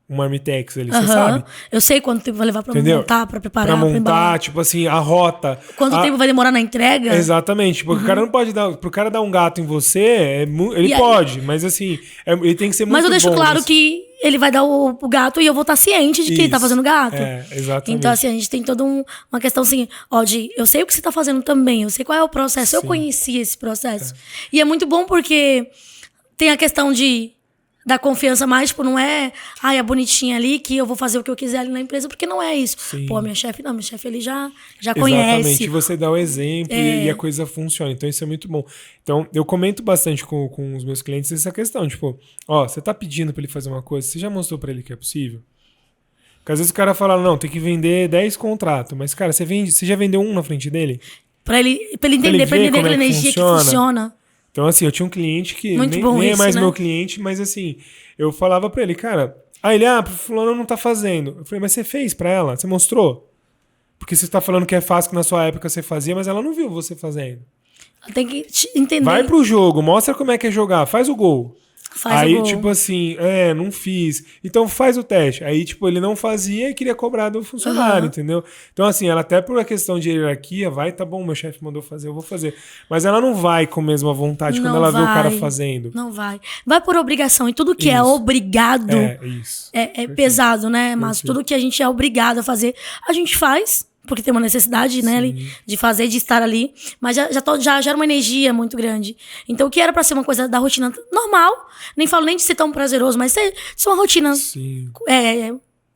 marmitex ali, você
Aham.
sabe?
Eu sei quanto tempo vai levar pra
Entendeu?
montar, pra preparar,
Pra
pra
montar,
embalar.
tipo assim, a rota.
Quanto
a-
tempo vai demorar na entrega?
Exatamente, porque o cara não pode dar. Pro cara dar um gato em você, ele
E aí-
pode, mas assim, ele tem que ser muito
Mas eu deixo
bom
claro
nisso.
que ele vai dar o gato e eu vou estar ciente de que ele tá
Isso.
fazendo gato.
É, exatamente.
Então, assim, a gente tem toda uma questão assim, ó, eu sei o que você tá fazendo também, eu sei qual é o processo, eu
Sim.
conheci esse processo. E é muito bom porque tem a questão da confiança mais, tipo, não é, ai, a bonitinha ali que eu vou fazer o que eu quiser ali na empresa, porque não é isso.
Sim.
Pô, minha chefe ele já
Exatamente,
conhece.
você dá o exemplo e a coisa funciona. Então, isso é muito bom. Então, eu comento bastante com os meus clientes essa questão. Tipo, ó, você tá pedindo pra ele fazer uma coisa, você já mostrou pra ele que é possível? Porque às vezes o cara fala, não, tem que vender 10 contratos. Mas, cara, você já vendeu um na frente dele?
Pra ele entender,
ele ver
pra ele entender
como é
aquela
que
energia que
funciona.
funciona.
Então, assim, eu tinha um cliente que
Muito
nem,
bom
nem é
isso,
mais
né?
meu cliente, mas assim, eu falava pra ele, cara, fulano não tá fazendo. Eu falei, mas você fez pra ela? Você mostrou? Porque você tá falando que é fácil que na sua época você fazia, mas ela não viu você fazendo.
Ela tem que entender.
Vai pro jogo, mostra como é que é jogar, faz o gol.
Faz
Aí,
o gol.
tipo assim, não fiz. Então faz o teste. Aí, tipo, ele não fazia e queria cobrar do funcionário, entendeu? Então, assim, ela até por uma questão de hierarquia, tá bom, meu chefe mandou fazer, eu vou fazer. Mas ela não vai com a mesma vontade quando
Não
ela vê o cara
vai.
fazendo.
Não vai. Vai por obrigação. E tudo que é
Isso.
obrigado
Isso.
é pesado, né? Mas
Perfeito.
tudo que a gente é obrigado a fazer, a gente faz, porque tem uma necessidade, né, ali, de fazer, de estar ali. Mas já gera uma energia muito grande. Então, o que era pra ser uma coisa da rotina normal, nem falo nem de ser tão prazeroso, mas ser uma rotina
Sim.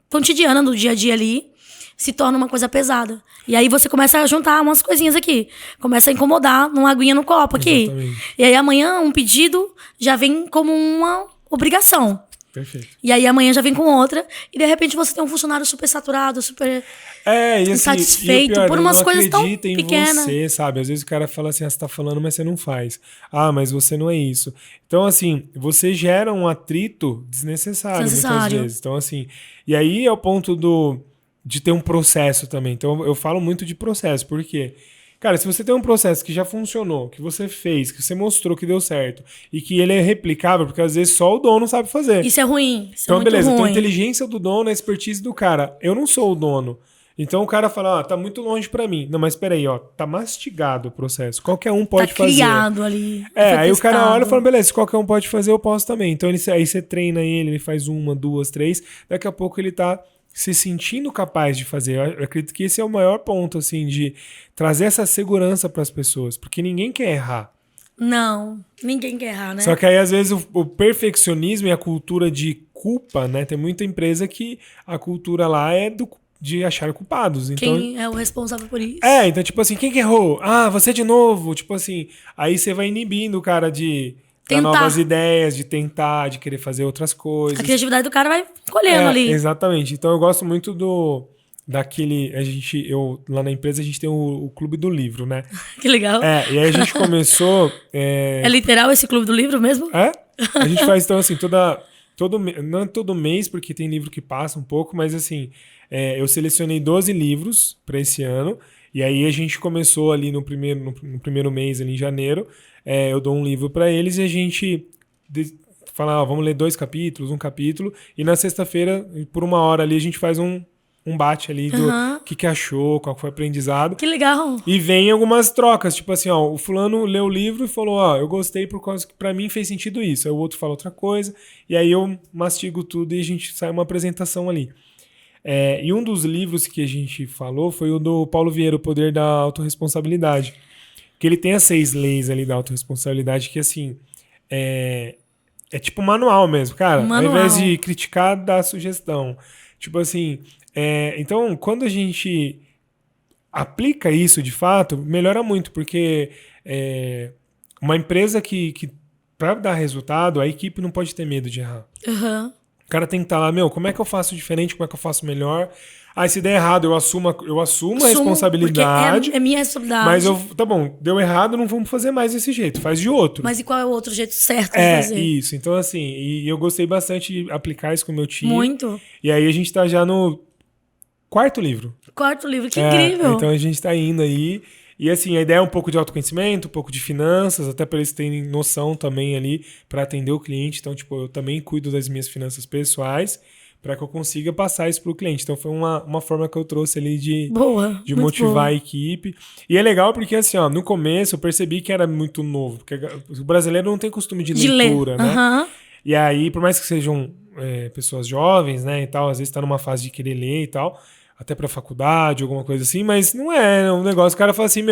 cotidiana do dia a dia ali, se torna uma coisa pesada. E aí você começa a juntar umas coisinhas aqui. Começa a incomodar numa aguinha no copo aqui.
Exatamente.
E aí amanhã um pedido já vem como uma obrigação.
Perfeito.
E aí amanhã já vem com outra. E de repente você tem um funcionário super saturado, super
E assim,
insatisfeito
e o pior,
por umas
não
coisas tão
acredita em
pequenas.
você, sabe? Às vezes o cara fala assim, você tá falando, mas você não faz. Ah, mas você não é isso. Então, assim, você gera um atrito desnecessário muitas
Desnecessário.
vezes. Então, assim, e aí é o ponto de ter um processo também. Então, eu falo muito de processo, por quê? Cara, se você tem um processo que já funcionou, que você fez, que você mostrou que deu certo, e que ele é replicável, porque às vezes só o dono sabe fazer.
Isso é ruim. Isso
Então,
é muito
beleza. Então, a
ruim.
inteligência do dono, a expertise do cara. Eu não sou o dono. Então, o cara fala, tá muito longe pra mim. Não, mas peraí, tá mastigado o processo. Qualquer um pode
Tá
fazer.
criado ali.
Aí o cara
testado.
olha e fala, beleza, se qualquer um pode fazer, eu posso também. Então, aí você treina ele faz 1, 2, 3. Daqui a pouco ele tá se sentindo capaz de fazer. Eu acredito que esse é o maior ponto, assim, de trazer essa segurança pras pessoas. Porque ninguém quer errar.
Não, ninguém quer errar, né?
Só que aí, às vezes, o perfeccionismo e a cultura de culpa, né? Tem muita empresa que a cultura lá é de achar culpados. Então,
Quem é o responsável por isso?
então, tipo assim, quem que errou? Ah, você de novo. Tipo assim, aí você vai inibindo o cara de dar
Tentar.
novas ideias, de tentar, de querer fazer outras coisas.
A criatividade do cara vai colhendo ali.
Exatamente. Então, eu gosto muito daquele... Lá na empresa, a gente tem o Clube do Livro, né?
Que legal.
E aí a gente começou...
É literal esse clube do livro mesmo?
A gente faz, então, assim, não é todo mês, porque tem livro que passa um pouco, mas, assim, eu selecionei 12 livros para esse ano, e aí a gente começou ali no primeiro mês, ali em janeiro, eu dou um livro para eles e a gente fala, vamos ler 2 capítulos, 1 capítulo, e na sexta-feira, por 1 hora ali, a gente faz um bate ali do que achou, qual foi o aprendizado.
Que legal.
E vem algumas trocas, tipo assim, ó, o fulano leu o livro e falou, ó, eu gostei por causa que pra mim fez sentido isso. Aí o outro fala outra coisa, e aí eu mastigo tudo e a gente sai uma apresentação ali. E um dos livros que a gente falou foi o do Paulo Vieira, O Poder da Autorresponsabilidade. Que ele tem as 6 leis ali da autorresponsabilidade que, assim, é tipo manual mesmo, cara. Ao invés de criticar, dá sugestão. Tipo assim, então, quando a gente aplica isso de fato, melhora muito, porque uma empresa que para dar resultado, a equipe não pode ter medo de errar. O cara tem que estar lá, como é que eu faço diferente, como é que eu faço melhor? Se der errado, eu assumo a responsabilidade.
É minha responsabilidade.
Mas tá bom, deu errado, não vamos fazer mais desse jeito, faz de outro.
Mas e qual é o outro jeito certo de fazer?
Isso. Então, assim, e eu gostei bastante de aplicar isso com o meu time.
Muito.
E aí a gente tá já no 4º livro.
4º livro, que incrível.
Então a gente tá indo aí. E assim, a ideia é um pouco de autoconhecimento, um pouco de finanças, até para eles terem noção também ali para atender o cliente. Então, tipo, eu também cuido das minhas finanças pessoais para que eu consiga passar isso pro cliente. Então foi uma forma que eu trouxe ali de motivar a equipe. E é legal porque, assim, ó, no começo eu percebi que era muito novo, porque o brasileiro não tem costume de leitura, né? E aí, por mais que sejam pessoas jovens, né, e tal, às vezes tá numa fase de querer ler e tal, até pra faculdade, alguma coisa assim, mas não é um negócio. O cara fala assim,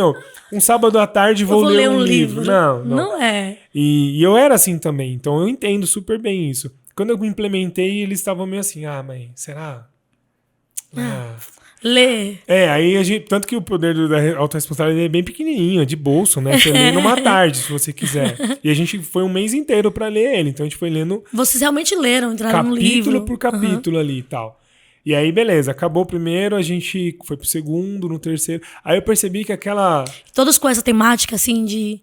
um sábado à tarde vou ler um livro. Não é. E eu era assim também, então eu entendo super bem isso. Quando eu implementei, eles estavam meio assim, mãe, será?
Lê.
Aí a gente, tanto que o poder da autorresponsabilidade é bem pequenininho, é de bolso, né? Você lê numa tarde, se você quiser. E a gente foi um mês inteiro pra ler ele, então a gente foi lendo...
Vocês realmente leram, entraram no livro.
Capítulo por capítulo ali e tal. E aí, beleza, acabou o primeiro, a gente foi pro segundo, no terceiro. Aí eu percebi que aquela...
Todos com essa temática, assim, de...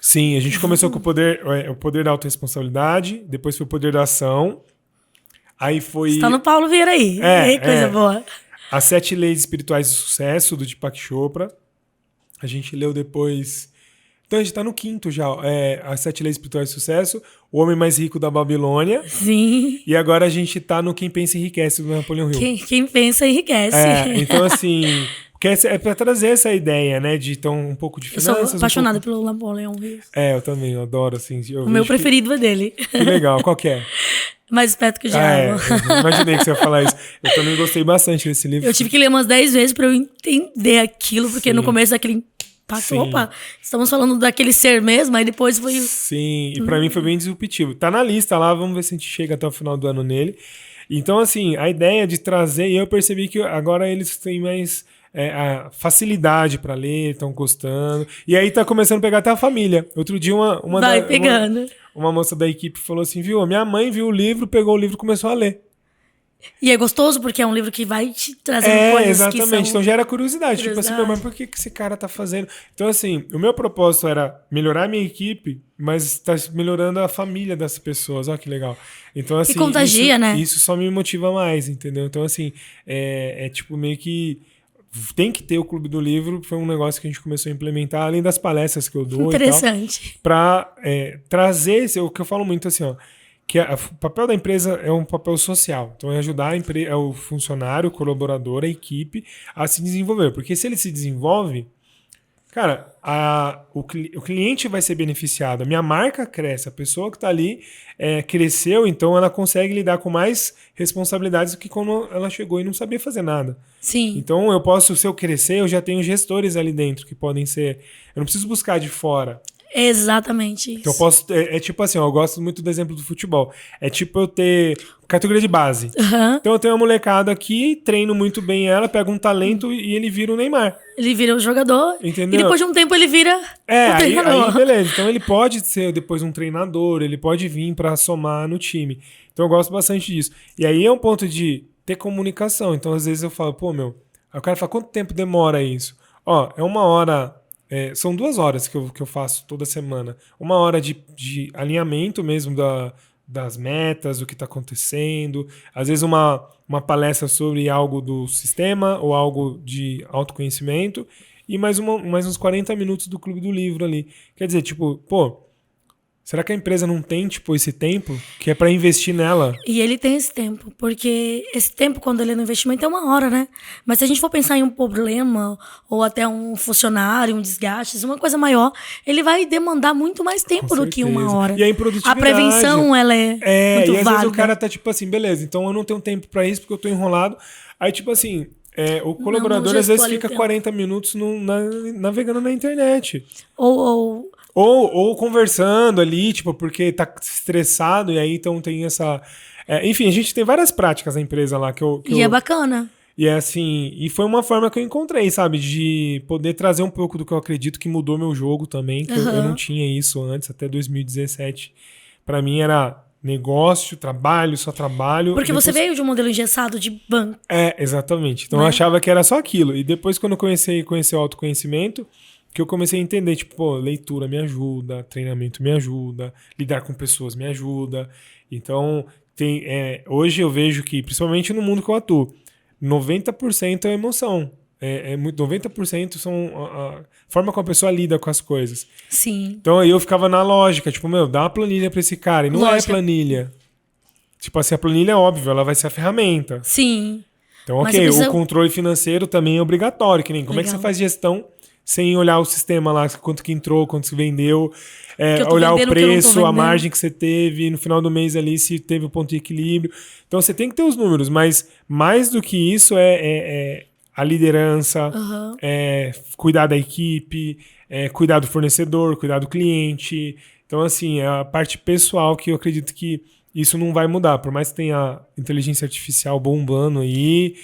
Sim, a gente começou com o poder da autorresponsabilidade, depois foi o poder da ação, aí foi...
Você tá no Paulo Vieira aí, coisa boa.
As 7 leis espirituais do sucesso, do Deepak Chopra. A gente leu depois... Então a gente tá no 5º já, as 7 leis espirituais do sucesso, O Homem Mais Rico da Babilônia.
Sim.
E agora a gente tá no Quem Pensa Enriquece, do Napoleão Hill.
Quem pensa enriquece.
Então assim... É para trazer essa ideia, né? De um pouco de finanças.
Eu sou apaixonada pelo Napoleão Hill.
Eu também, eu adoro, assim.
O meu preferido é dele.
Que legal, qual que é?
Mais Esperto que o Diabo.
Imaginei que você ia falar isso. Eu também gostei bastante desse livro.
Eu tive que ler umas 10 vezes pra eu entender aquilo, porque no começo daquele impacto, estamos falando daquele ser mesmo, aí depois foi...
Sim, e pra mim foi bem disruptivo. Tá na lista lá, vamos ver se a gente chega até o final do ano nele. Então, assim, a ideia de trazer, e eu percebi que agora eles têm mais... a facilidade para ler, estão gostando. E aí tá começando a pegar até a família. Outro dia uma moça da equipe falou assim, a minha mãe viu o livro, pegou o livro e começou a ler.
E é gostoso porque é um livro que vai te trazendo coisas
exatamente.
Que são...
Então gera curiosidade. Tipo assim, mas por que esse cara tá fazendo? Então assim, o meu propósito era melhorar a minha equipe, mas tá melhorando a família das pessoas. Olha que legal. Então assim,
e contagia, né?
Isso só me motiva mais, entendeu? Então assim, tipo meio que tem que ter o Clube do Livro, foi um negócio que a gente começou a implementar, além das palestras que eu dou.
Interessante.
Para trazer o que eu falo muito assim, ó, que o papel da empresa é um papel social. Então é ajudar o funcionário, o colaborador, a equipe a se desenvolver. Porque se ele se desenvolve, cara, o cliente vai ser beneficiado, a minha marca cresce, a pessoa que está ali cresceu, então ela consegue lidar com mais responsabilidades do que quando ela chegou e não sabia fazer nada.
Sim.
Então se eu crescer, eu já tenho gestores ali dentro que podem ser... Eu não preciso buscar de fora.
Exatamente isso.
Então eu posso... tipo assim, eu gosto muito do exemplo do futebol. É tipo eu ter categoria de base. Então eu tenho uma molecada aqui, treino muito bem ela, pego um talento e ele vira o Neymar.
Ele vira o jogador.
Entendeu?
E depois de um tempo ele vira o treinador.
Aí beleza. Então ele pode ser depois um treinador, ele pode vir pra somar no time. Então eu gosto bastante disso. E aí é um ponto de ter comunicação. Então às vezes eu falo, aí o cara fala, quanto tempo demora isso? É 1 hora... são 2 horas que eu faço toda semana. 1 hora de alinhamento mesmo das metas, o que está acontecendo. Às vezes uma palestra sobre algo do sistema ou algo de autoconhecimento. E mais uns 40 minutos do Clube do Livro ali. Quer dizer, tipo, Será que a empresa não tem, tipo, esse tempo que é para investir nela?
E ele tem esse tempo, porque esse tempo, quando ele é no investimento, é 1 hora, né? Mas se a gente for pensar em um problema, ou até um funcionário, um desgaste, uma coisa maior, ele vai demandar muito mais tempo
Com
do que 1
certeza.
hora.
E a improdutividade.
A prevenção, ela é muito
e às
válida.
vezes o cara tá tipo assim, beleza, então eu não tenho tempo para isso porque eu tô enrolado. Aí, tipo assim, o colaborador às vezes fica 40 minutos navegando na internet. Ou conversando ali, tipo, porque tá estressado, e aí então tem essa... enfim, a gente tem várias práticas na empresa lá que eu...
É bacana.
E é assim, e foi uma forma que eu encontrei, sabe? De poder trazer um pouco do que eu acredito que mudou meu jogo também, que eu não tinha isso antes, até 2017. Pra mim era negócio, trabalho, só trabalho.
Porque
depois...
você veio de um modelo engessado de banco.
Exatamente. Então eu achava que era só aquilo. E depois, quando eu comecei a conhecer o autoconhecimento, que eu comecei a entender, tipo, pô, leitura me ajuda, treinamento me ajuda, lidar com pessoas me ajuda. Então, hoje eu vejo que, principalmente no mundo que eu atuo, 90% é emoção. 90% são a forma como a pessoa lida com as coisas.
Sim.
Então aí eu ficava na lógica, tipo, dá uma planilha pra esse cara. E não é planilha. Tipo assim, a planilha é óbvio, ela vai ser a ferramenta.
Sim.
Então, ok, o controle financeiro também é obrigatório. Que nem como é que você faz gestão sem olhar o sistema lá, quanto que entrou, quanto que vendeu, olhar o preço, a margem que você teve, no final do mês ali, se teve o ponto de equilíbrio. Então você tem que ter os números, mas mais do que isso é a liderança, cuidar da equipe, cuidar do fornecedor, cuidar do cliente. Então, assim, é a parte pessoal que eu acredito que isso não vai mudar, por mais que tenha inteligência artificial bombando aí,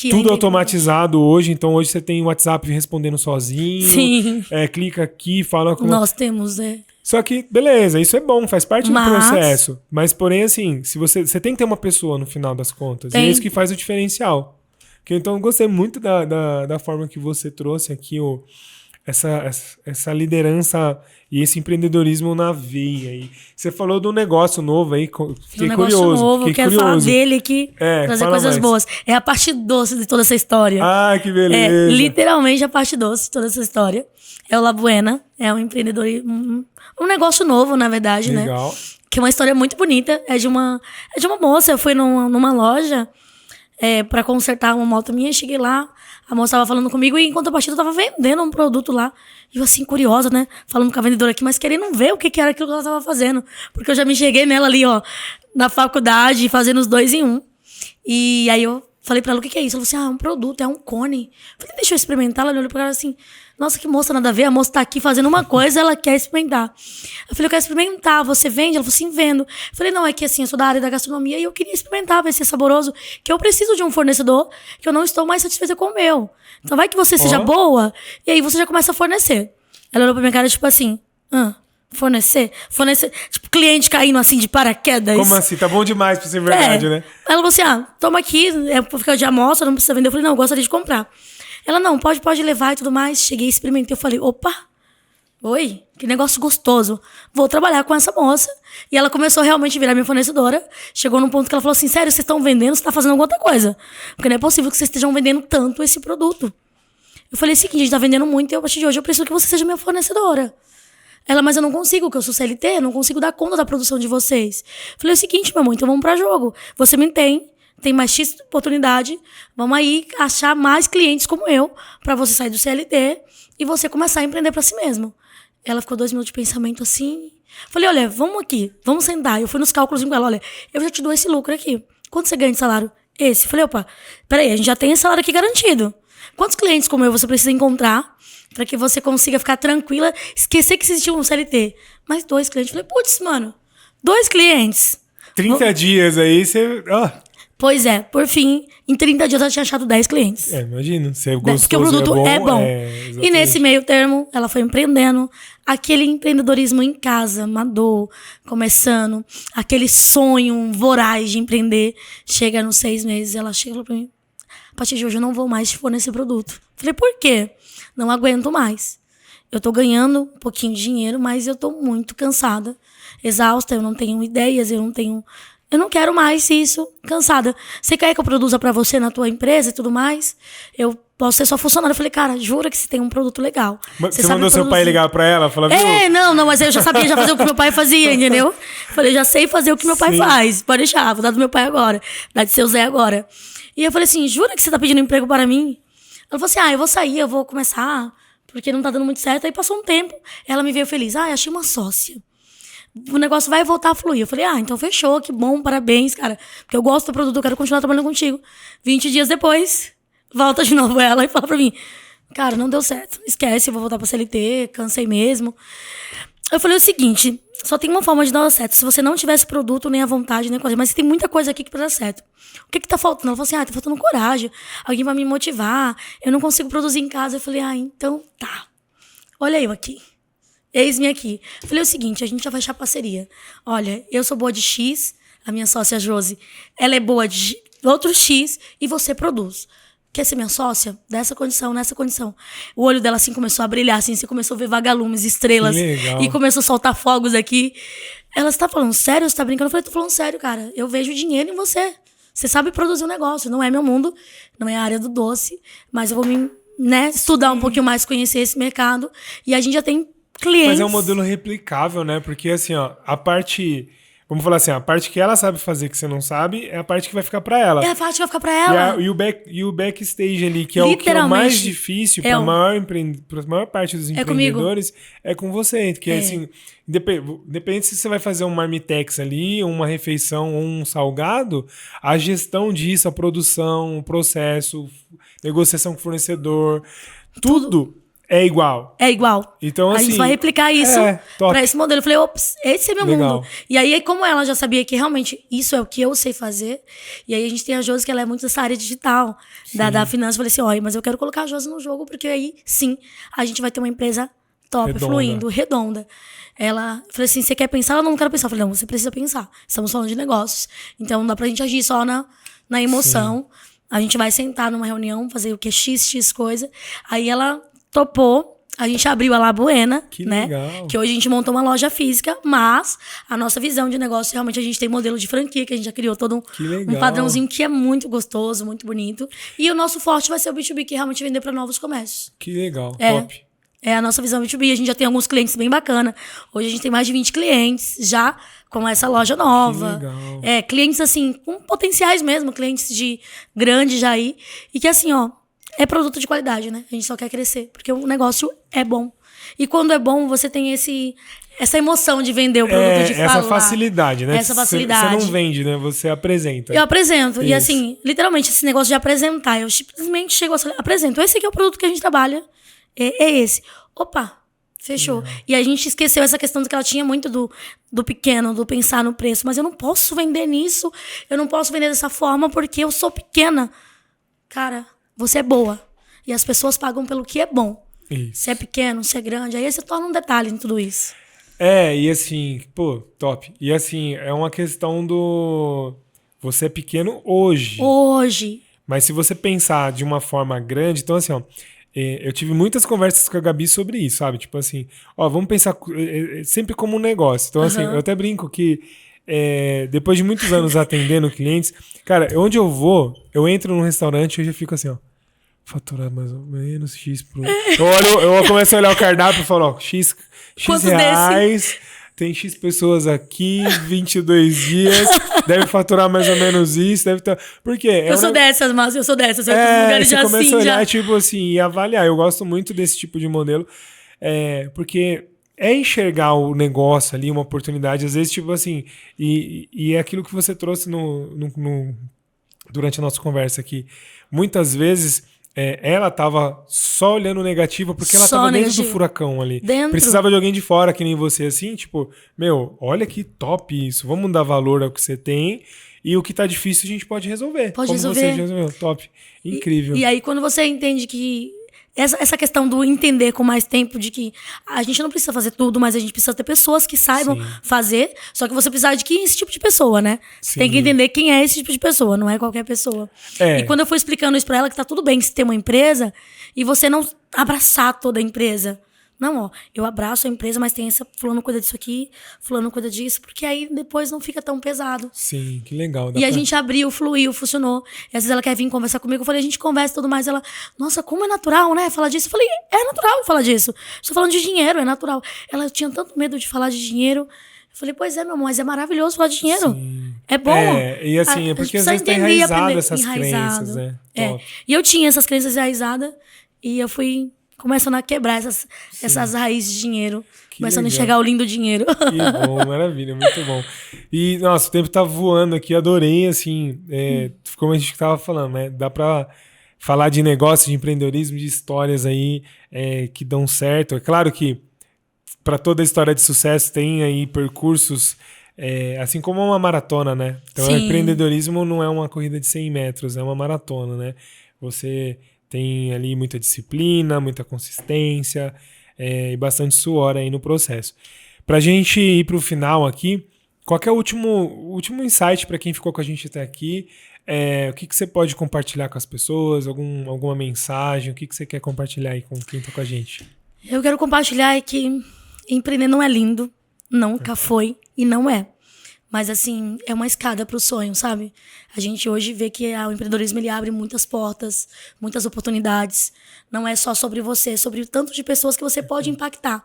tudo automatizado hoje, então hoje você tem o WhatsApp respondendo sozinho,
sim.
Clica aqui, fala com...
Nós temos,
Só que, beleza, isso é bom, faz parte do processo, mas porém, assim, se você tem que ter uma pessoa no final das contas, e é isso que faz o diferencial. Então, eu gostei muito da forma que você trouxe aqui essa liderança e esse empreendedorismo na veia aí. Você falou do negócio novo aí, fiquei curioso.
Novo, quero falar dele aqui, trazer coisas boas. É a parte doce de toda essa história.
Ah, que beleza.
Literalmente a parte doce de toda essa história. É o La Buena, é um empreendedorismo, um negócio novo, na verdade,
legal,
né? Que é uma história muito bonita. É de uma moça, eu fui numa loja pra consertar uma moto minha, cheguei lá, a moça tava falando comigo e em contrapartida eu tava vendendo um produto lá. E eu assim, curiosa, né? Falando com a vendedora aqui, mas querendo ver o que era aquilo que ela tava fazendo. Porque eu já me cheguei nela ali, ó, na faculdade, fazendo os 2 em 1. E aí eu falei pra ela, o que é isso? Ela falou assim, é um produto, é um cone. Eu falei, deixa eu experimentar. Ela olhou pra ela assim, nossa, que moça, nada a ver. A moça tá aqui fazendo uma coisa, ela quer experimentar. Eu falei, eu quero experimentar, você vende? Ela falou assim, vendo. Eu falei, não, é que assim, eu sou da área da gastronomia e eu queria experimentar, ver se é saboroso, que eu preciso de um fornecedor, que eu não estou mais satisfeita com o meu. Então vai que você seja boa, e aí você já começa a fornecer. Ela olhou pra minha cara, tipo assim, fornecer? Tipo, cliente caindo assim de paraquedas.
Como assim? Tá bom demais pra ser verdade, né?
Ela falou assim, toma aqui, pra ficar de amostra, não precisa vender. Eu falei, não, eu gostaria de comprar. Ela, não, pode levar e tudo mais. Cheguei, experimentei, eu falei, opa, oi, que negócio gostoso. Vou trabalhar com essa moça. E ela começou realmente a virar minha fornecedora. Chegou num ponto que ela falou assim, sério, vocês estão vendendo, você tá fazendo alguma outra coisa. Porque não é possível que vocês estejam vendendo tanto esse produto. Eu falei, seguinte, a gente tá vendendo muito e a partir de hoje eu preciso que você seja minha fornecedora. Ela, mas eu não consigo, porque eu sou CLT, não consigo dar conta da produção de vocês. Eu falei, o seguinte, meu amor, então vamos pra jogo. Você me tem mais X oportunidade, vamos aí achar mais clientes como eu, pra você sair do CLT e você começar a empreender pra si mesmo. Ela ficou 2 minutos de pensamento assim. Falei, olha, vamos aqui, vamos sentar. Eu fui nos cálculos com ela, olha, eu já te dou esse lucro aqui. Quanto você ganha de salário? Esse. Falei, opa, peraí, a gente já tem esse salário aqui garantido. Quantos clientes como eu você precisa encontrar pra que você consiga ficar tranquila, esquecer que existiu um CLT? Mais 2 clientes. Falei, putz, mano, 2 clientes.
30 dias aí, você...
Pois é, por fim, em 30 dias ela tinha achado 10 clientes.
Imagina, você gostou,
porque o produto é bom. E nesse meio termo, ela foi empreendendo. Aquele empreendedorismo em casa, amador, começando. Aquele sonho voraz de empreender. Chega nos 6 meses, ela chega pra mim, a partir de hoje eu não vou mais te fornecer produto. Falei, por quê? Não aguento mais. Eu tô ganhando um pouquinho de dinheiro, mas eu tô muito cansada, exausta, eu não tenho ideias, eu eu não quero mais isso, cansada. Você quer que eu produza pra você na tua empresa e tudo mais? Eu posso ser só funcionário. Eu falei, cara, jura que você tem um produto legal.
Você mandou seu pai ligar pra ela? Falar,
não, mas eu já sabia já fazer o que meu pai fazia, entendeu? Falei, já sei fazer o que meu pai faz. Pode deixar, vou dar do meu pai agora. Dar de seu Zé agora. E eu falei assim, jura que você tá pedindo emprego para mim? Ela falou assim, eu vou sair, eu vou começar, porque não tá dando muito certo. Aí passou um tempo, ela me veio feliz. Achei uma sócia. O negócio vai voltar a fluir. Eu falei, então fechou, que bom, parabéns, cara. Porque eu gosto do produto, eu quero continuar trabalhando contigo. 20 dias depois, volta de novo ela e fala pra mim, cara, não deu certo, esquece, eu vou voltar pra CLT, cansei mesmo. Eu falei o seguinte, só tem uma forma de dar certo. Se você não tivesse produto, nem a vontade, nem coisa, mas tem muita coisa aqui que pra dar certo. O que tá faltando? Ela falou assim, tá faltando coragem, alguém vai me motivar, eu não consigo produzir em casa. Eu falei, então tá. Olha eu aqui. Eis-me aqui. Eu falei o seguinte, a gente já vai fechar parceria. Olha, eu sou boa de X, a minha sócia Josi, ela é boa de outro X e você produz. Quer ser minha sócia? Dessa condição, nessa condição. O olho dela assim começou a brilhar, assim, você começou a ver vagalumes, estrelas. E começou a soltar fogos aqui. Ela, você tá falando sério? Você tá brincando? Eu falei, tô falando sério, cara. Eu vejo dinheiro em você. Você sabe produzir um negócio. Não é meu mundo, não é a área do doce, mas eu vou me estudar um pouquinho mais, conhecer esse mercado. E a gente já tem clientes.
Mas é um modelo replicável, né? Porque assim, a parte... Vamos falar assim, a parte que ela sabe fazer que você não sabe é a parte que vai ficar pra ela.
É a parte que vai ficar pra ela.
E o backstage ali, que é o que é o mais difícil pra maior parte dos empreendedores, é com você. Porque assim, independente se você vai fazer um marmitex ali, uma refeição ou um salgado, a gestão disso, a produção, o processo, negociação com o fornecedor, tudo é igual.
É igual.
Então, assim,
a gente vai replicar isso pra esse modelo. Eu falei, ops, esse é meu mundo. E aí, como ela já sabia que realmente isso é o que eu sei fazer, e aí a gente tem a Josi, que ela é muito dessa área digital, da finança. Eu falei assim, olha, mas eu quero colocar a Josi no jogo, porque aí, sim, a gente vai ter uma empresa top, fluindo, redonda. Ela falou assim, você quer pensar? Ela não quer pensar. Eu falei, não, você precisa pensar. Estamos falando de negócios. Então, não dá pra gente agir só na emoção. Sim. A gente vai sentar numa reunião, fazer o que? X coisa. Aí ela topou, a gente abriu a La Buena, né? Legal. Que hoje a gente montou uma loja física, mas a nossa visão de negócio, realmente a gente tem modelo de franquia, que a gente já criou todo um padrãozinho que é muito gostoso, muito bonito. E o nosso forte vai ser o B2B, que realmente vender para novos comércios.
Que legal, top.
É a nossa visão B2B, a gente já tem alguns clientes bem bacana. Hoje a gente tem mais de 20 clientes já com essa loja nova. Que legal. Clientes assim, com potenciais mesmo, clientes de grande já aí. E que assim, é produto de qualidade, né? A gente só quer crescer, porque o negócio é bom. E quando é bom, você tem essa emoção de vender o produto, de falar.
Essa facilidade, né?
Essa facilidade.
Você não vende, né? Você apresenta.
Eu apresento. Isso. E assim, literalmente, esse negócio de apresentar. Eu simplesmente chego e apresento. Esse aqui é o produto que a gente trabalha. É esse. Opa, fechou. E a gente esqueceu essa questão de que ela tinha muito do pequeno, do pensar no preço. Mas eu não posso vender nisso. Eu não posso vender dessa forma porque eu sou pequena. Cara... Você é boa. E as pessoas pagam pelo que é bom. Isso. Se é pequeno, se é grande. Aí você torna um detalhe em tudo isso.
E assim, top. E assim, é uma questão do... Você é pequeno hoje. Mas se você pensar de uma forma grande... Então assim, eu tive muitas conversas com a Gabi sobre isso, sabe? Tipo assim, vamos pensar sempre como um negócio. Então assim, eu até brinco que... depois de muitos anos atendendo clientes, cara, onde eu vou, eu entro num restaurante e eu já fico assim, faturar mais ou menos X pro... Eu começo a olhar o cardápio e falo, X reais, tem X pessoas aqui, 22 dias, deve faturar mais ou menos isso, deve estar... Por quê?
Eu sou dessas, mas eu sou dessas. Eu tô lugares
você começa
assim,
a olhar, tipo assim, e avaliar. Eu gosto muito desse tipo de modelo, porque... enxergar o negócio ali, uma oportunidade, às vezes, tipo assim, e é aquilo que você trouxe durante a nossa conversa aqui. Muitas vezes, ela tava só olhando o negativo porque ela tava dentro do furacão ali. Precisava de alguém de fora, que nem você, assim, tipo, olha que top isso, vamos dar valor ao que você tem e o que tá difícil a gente pode resolver. Você resolveu, top, incrível.
E aí, quando você entende que essa questão do entender com mais tempo de que a gente não precisa fazer tudo, mas a gente precisa ter pessoas que saibam fazer, só que você precisa de esse tipo de pessoa, né? Você tem que entender quem é esse tipo de pessoa, não é qualquer pessoa. E quando eu fui explicando isso pra ela, que tá tudo bem se ter uma empresa e você não abraçar toda a empresa. Não, ó, eu abraço a empresa, mas tem essa, fulano cuida disso aqui, fulano cuida disso, porque aí depois não fica tão pesado.
Sim, que legal.
E a gente abriu, fluiu, funcionou. E às vezes ela quer vir conversar comigo, eu falei, a gente conversa e tudo mais. Ela, nossa, como é natural, né, falar disso. Eu falei, é natural falar disso. Estou falando de dinheiro, é natural. Ela tinha tanto medo de falar de dinheiro. Eu falei, pois é, meu amor, mas é maravilhoso falar de dinheiro.
Sim.
É bom.
E assim, é porque às vezes tá enraizado essas crenças, né?
E eu tinha essas crenças enraizadas e eu fui começando a quebrar essas raízes de dinheiro. Começando a enxergar o lindo dinheiro.
Que bom, maravilha, muito bom. E, nossa, o tempo tá voando aqui, adorei, assim, como a gente tava falando, né? Dá pra falar de negócio, de empreendedorismo, de histórias aí que dão certo. É claro que para toda a história de sucesso tem aí percursos, assim como uma maratona, né? Então, o empreendedorismo não é uma corrida de 100 metros, é uma maratona, né? Você tem ali muita disciplina, muita consistência e bastante suor aí no processo. Pra gente ir pro final aqui, qual que é o último insight para quem ficou com a gente até aqui? O que você pode compartilhar com as pessoas? Alguma mensagem? O que você quer compartilhar aí com quem tá com a gente?
Eu quero compartilhar que empreender não é lindo, nunca foi e não é. Mas, assim, é uma escada pro sonho, sabe? A gente hoje vê que o empreendedorismo ele abre muitas portas, muitas oportunidades. Não é só sobre você, é sobre o tanto de pessoas que você pode impactar.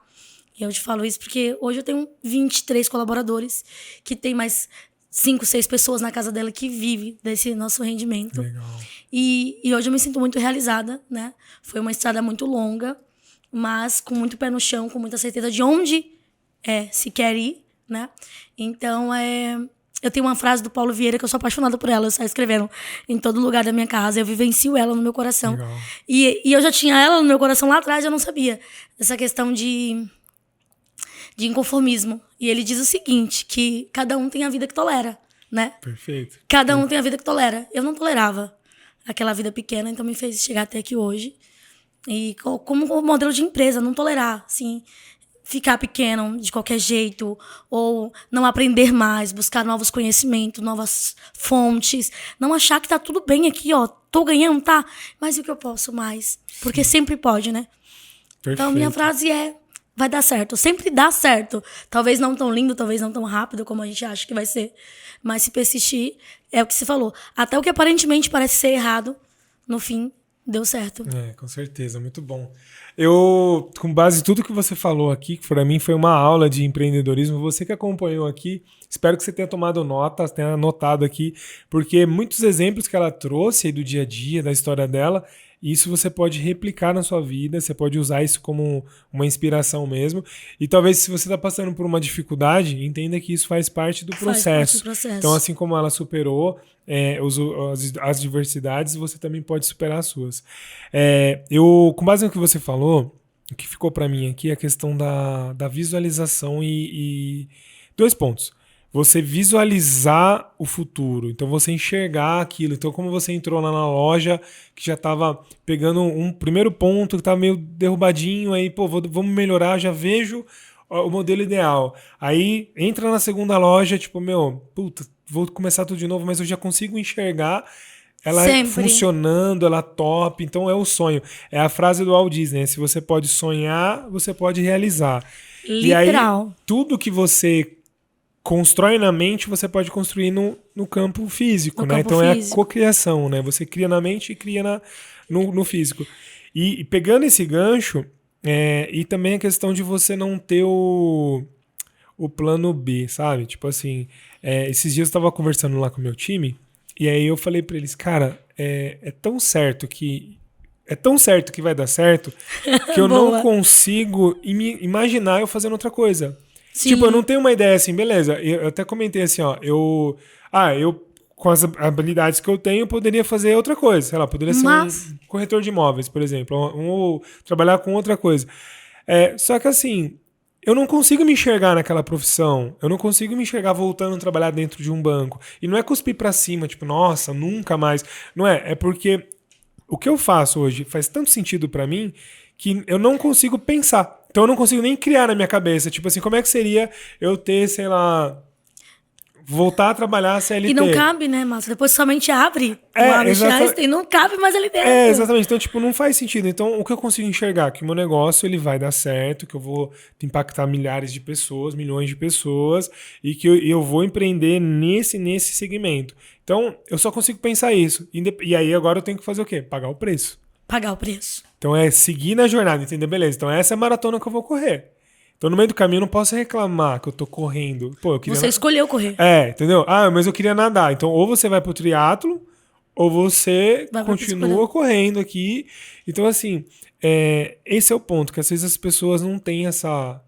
E eu te falo isso porque hoje eu tenho 23 colaboradores, que tem mais 5, 6 pessoas na casa dela que vivem desse nosso rendimento.
Legal.
E hoje eu me sinto muito realizada, né? Foi uma estrada muito longa, mas com muito pé no chão, com muita certeza de onde se quer ir, né? Então, eu tenho uma frase do Paulo Vieira que eu sou apaixonada por ela, eu saio escrevendo em todo lugar da minha casa, eu vivencio ela no meu coração. E eu já tinha ela no meu coração lá atrás, eu não sabia. Essa questão de inconformismo. E ele diz o seguinte, que cada um tem a vida que tolera, né?
Perfeito.
Cada um tem a vida que tolera. Eu não tolerava aquela vida pequena, então me fez chegar até aqui hoje. E como modelo de empresa, não tolerar, assim, ficar pequeno de qualquer jeito, ou não aprender mais, buscar novos conhecimentos, novas fontes, não achar que tá tudo bem aqui, ó, tô ganhando, tá? Mas e o que eu posso mais? Porque sempre pode, né?
Perfeito.
Então, minha frase vai dar certo, sempre dá certo. Talvez não tão lindo, talvez não tão rápido como a gente acha que vai ser, mas se persistir, é o que se falou. Até o que aparentemente parece ser errado, no fim, deu certo.
Com certeza, muito bom. Eu, com base em tudo que você falou aqui, que para mim foi uma aula de empreendedorismo, você que acompanhou aqui, espero que você tenha tomado nota, tenha anotado aqui, porque muitos exemplos que ela trouxe aí do dia a dia, da história dela, isso você pode replicar na sua vida, você pode usar isso como uma inspiração mesmo. E talvez se você está passando por uma dificuldade, entenda que isso faz parte do processo. Então, assim como ela superou as diversidades, você também pode superar as suas. Com base no que você falou, o que ficou para mim aqui é a questão da visualização e 2 pontos. Você visualizar o futuro, então você enxergar aquilo. Então, como você entrou lá na loja, que já estava pegando um primeiro ponto, que estava meio derrubadinho, aí, vamos melhorar, já vejo o modelo ideal. Aí, entra na segunda loja, tipo, vou começar tudo de novo, mas eu já consigo enxergar ela funcionando, ela top, então é o sonho. É a frase do Walt Disney, se você pode sonhar, você pode realizar.
Literal.
E aí, tudo que você constrói na mente, você pode construir no campo físico, né? Então é a cocriação, né? Você cria na mente e cria no físico. E pegando esse gancho, e também a questão de você não ter o plano B, sabe? Tipo assim, esses dias eu estava conversando lá com o meu time, e aí eu falei para eles, cara, é tão certo que vai dar certo, que eu não consigo imaginar eu fazendo outra coisa.
Sim.
Tipo, eu não tenho uma ideia assim, beleza. Eu até comentei assim, ó, eu com as habilidades que eu tenho, poderia fazer outra coisa. Sei lá, poderia ser um corretor de imóveis, por exemplo, ou trabalhar com outra coisa. Só que assim, eu não consigo me enxergar naquela profissão. Eu não consigo me enxergar voltando a trabalhar dentro de um banco. E não é cuspir pra cima, tipo, nossa, nunca mais. Não é. É porque o que eu faço hoje faz tanto sentido pra mim que eu não consigo pensar. Então eu não consigo nem criar na minha cabeça. Tipo assim, como é que seria eu ter, sei lá... voltar a trabalhar a CLT.
E não cabe, né, Márcio? Depois somente abre e não cabe mais ali dentro.
Exatamente. Então, tipo, não faz sentido. Então, o que eu consigo enxergar? Que o meu negócio, ele vai dar certo, que eu vou impactar milhares de pessoas, milhões de pessoas, e que eu vou empreender nesse segmento. Então, eu só consigo pensar isso. E aí, agora eu tenho que fazer o quê? Pagar o preço.
Pagar o preço.
Então, é seguir na jornada, entender? Beleza. Então, essa é a maratona que eu vou correr. Então, no meio do caminho, eu não posso reclamar que eu tô correndo. Pô, eu queria
Você escolheu correr.
Entendeu? Mas eu queria nadar. Então, ou você vai pro triatlo, ou você continua correndo aqui. Então, assim, esse é o ponto, que às vezes as pessoas não têm essa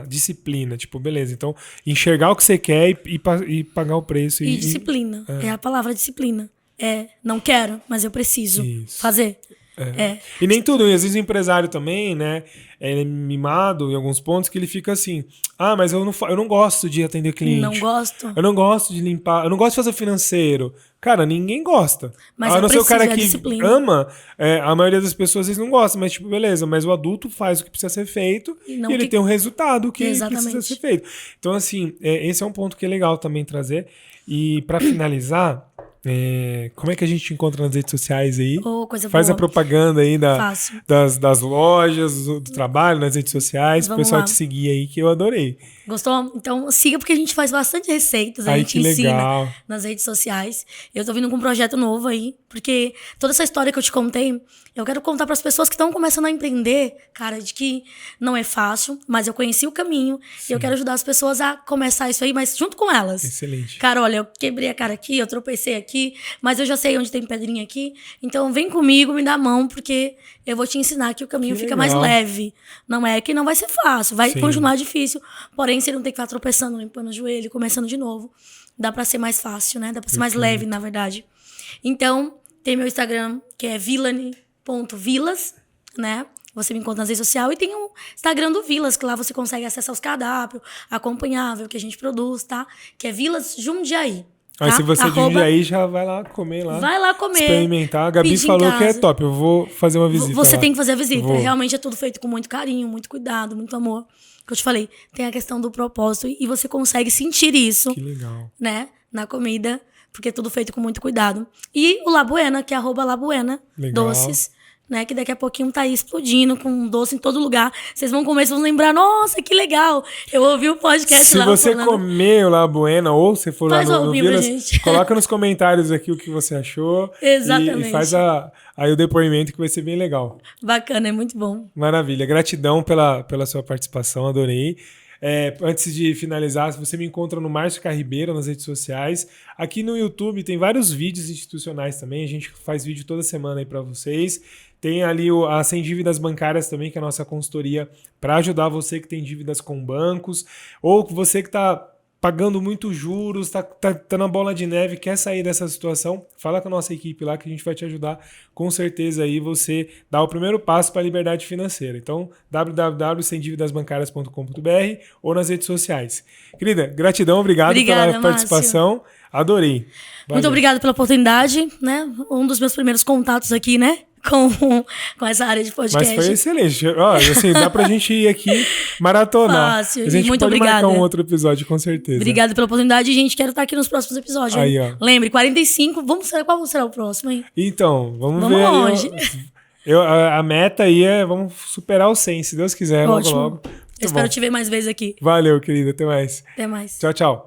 disciplina. Tipo, beleza, então, enxergar o que você quer e pagar o preço.
E disciplina. É a palavra disciplina. Não quero, mas eu preciso fazer.
E nem tudo, e às vezes o empresário também, né, ele é mimado em alguns pontos que ele fica assim, mas eu não gosto de atender cliente.
Não gosto.
Eu não gosto de limpar, eu não gosto de fazer financeiro. Cara, ninguém gosta.
Mas
a não ser o cara que
disciplina.
ama, a maioria das pessoas às vezes não gosta, mas tipo, beleza, mas o adulto faz o que precisa ser feito e ele tem um resultado que precisa ser feito. Então, assim, esse é um ponto que é legal também trazer. E para finalizar, como é que a gente encontra nas redes sociais aí? Faz a propaganda aí das lojas, do trabalho, nas redes sociais, pro pessoal te seguir aí, que eu adorei.
Gostou? Então siga, porque a gente faz bastante receitas, a gente ensina nas redes sociais. Eu tô vindo com um projeto novo aí, porque toda essa história que eu te contei, eu quero contar para as pessoas que estão começando a empreender, cara, de que não é fácil, mas eu conheci o caminho e eu quero ajudar as pessoas a começar isso aí, mas junto com elas.
Excelente.
Cara, olha, eu quebrei a cara aqui, eu tropecei aqui, mas eu já sei onde tem pedrinha aqui, então vem comigo, me dá a mão, porque eu vou te ensinar que o caminho fica mais leve. Não é que não vai ser fácil, vai continuar difícil, porém você não tem que ficar tropeçando, limpando o joelho, começando de novo. Dá pra ser mais fácil, né? Dá pra ser mais leve, na verdade. Então, tem meu Instagram, que é vilane.vilas, né? Você me encontra nas redes sociais. E tem o Instagram do Vilas, que lá você consegue acessar os cardápios, acompanhar, ver o que a gente produz, tá? Que é Vilas Jundiaí.
Aí se você de Jundiaí, já vai lá comer lá.
Vai lá comer.
Experimentar. A Gabi falou que é top. Eu vou fazer uma visita.
Você tem que fazer a visita. Realmente é tudo feito com muito carinho, muito cuidado, muito amor. Que eu te falei, tem a questão do propósito e você consegue sentir isso.
Que legal.
Né? Na comida, porque é tudo feito com muito cuidado. E o Labuena, que é @Labuena Doces, né? Que daqui a pouquinho tá aí explodindo com doce em todo lugar. Vocês vão comer, vocês vão lembrar, nossa, que legal. Eu ouvi o podcast lá.
Se você comer o Labuena ou se for lá no Vilas, coloca nos comentários aqui o que você achou.
Exatamente.
E faz aí o depoimento, que vai ser bem legal.
Bacana, é muito bom.
Maravilha. Gratidão pela sua participação, adorei. Antes de finalizar, você me encontra no Márcio Carribeiro nas redes sociais. Aqui no YouTube tem vários vídeos institucionais também. A gente faz vídeo toda semana aí para vocês. Tem ali a Sem Dívidas Bancárias também, que é a nossa consultoria para ajudar você que tem dívidas com bancos, ou você que está pagando muitos juros, tá na bola de neve, quer sair dessa situação, fala com a nossa equipe lá que a gente vai te ajudar com certeza aí você dar o primeiro passo para a liberdade financeira. Então, www.semdividasbancarias.com.br ou nas redes sociais. Querida, gratidão, obrigado pela participação. Adorei. Valeu.
Muito obrigada pela oportunidade, né? Um dos meus primeiros contatos aqui, né? Com essa área de podcast.
Mas foi excelente. Assim, dá pra gente ir aqui maratonar.
Fácil.
A gente
muito
pode
obrigada.
marcar um outro episódio, com certeza.
Obrigada pela oportunidade, gente. Quero estar aqui nos próximos episódios.
Aí, ó.
Lembre, 45. Qual será o próximo, hein?
Então, vamos ver.
Longe.
A meta aí vamos superar o 100, se Deus quiser,
ótimo.
logo.
Eu espero te ver mais vezes aqui.
Valeu, querida. Até mais.
Até mais.
Tchau, tchau.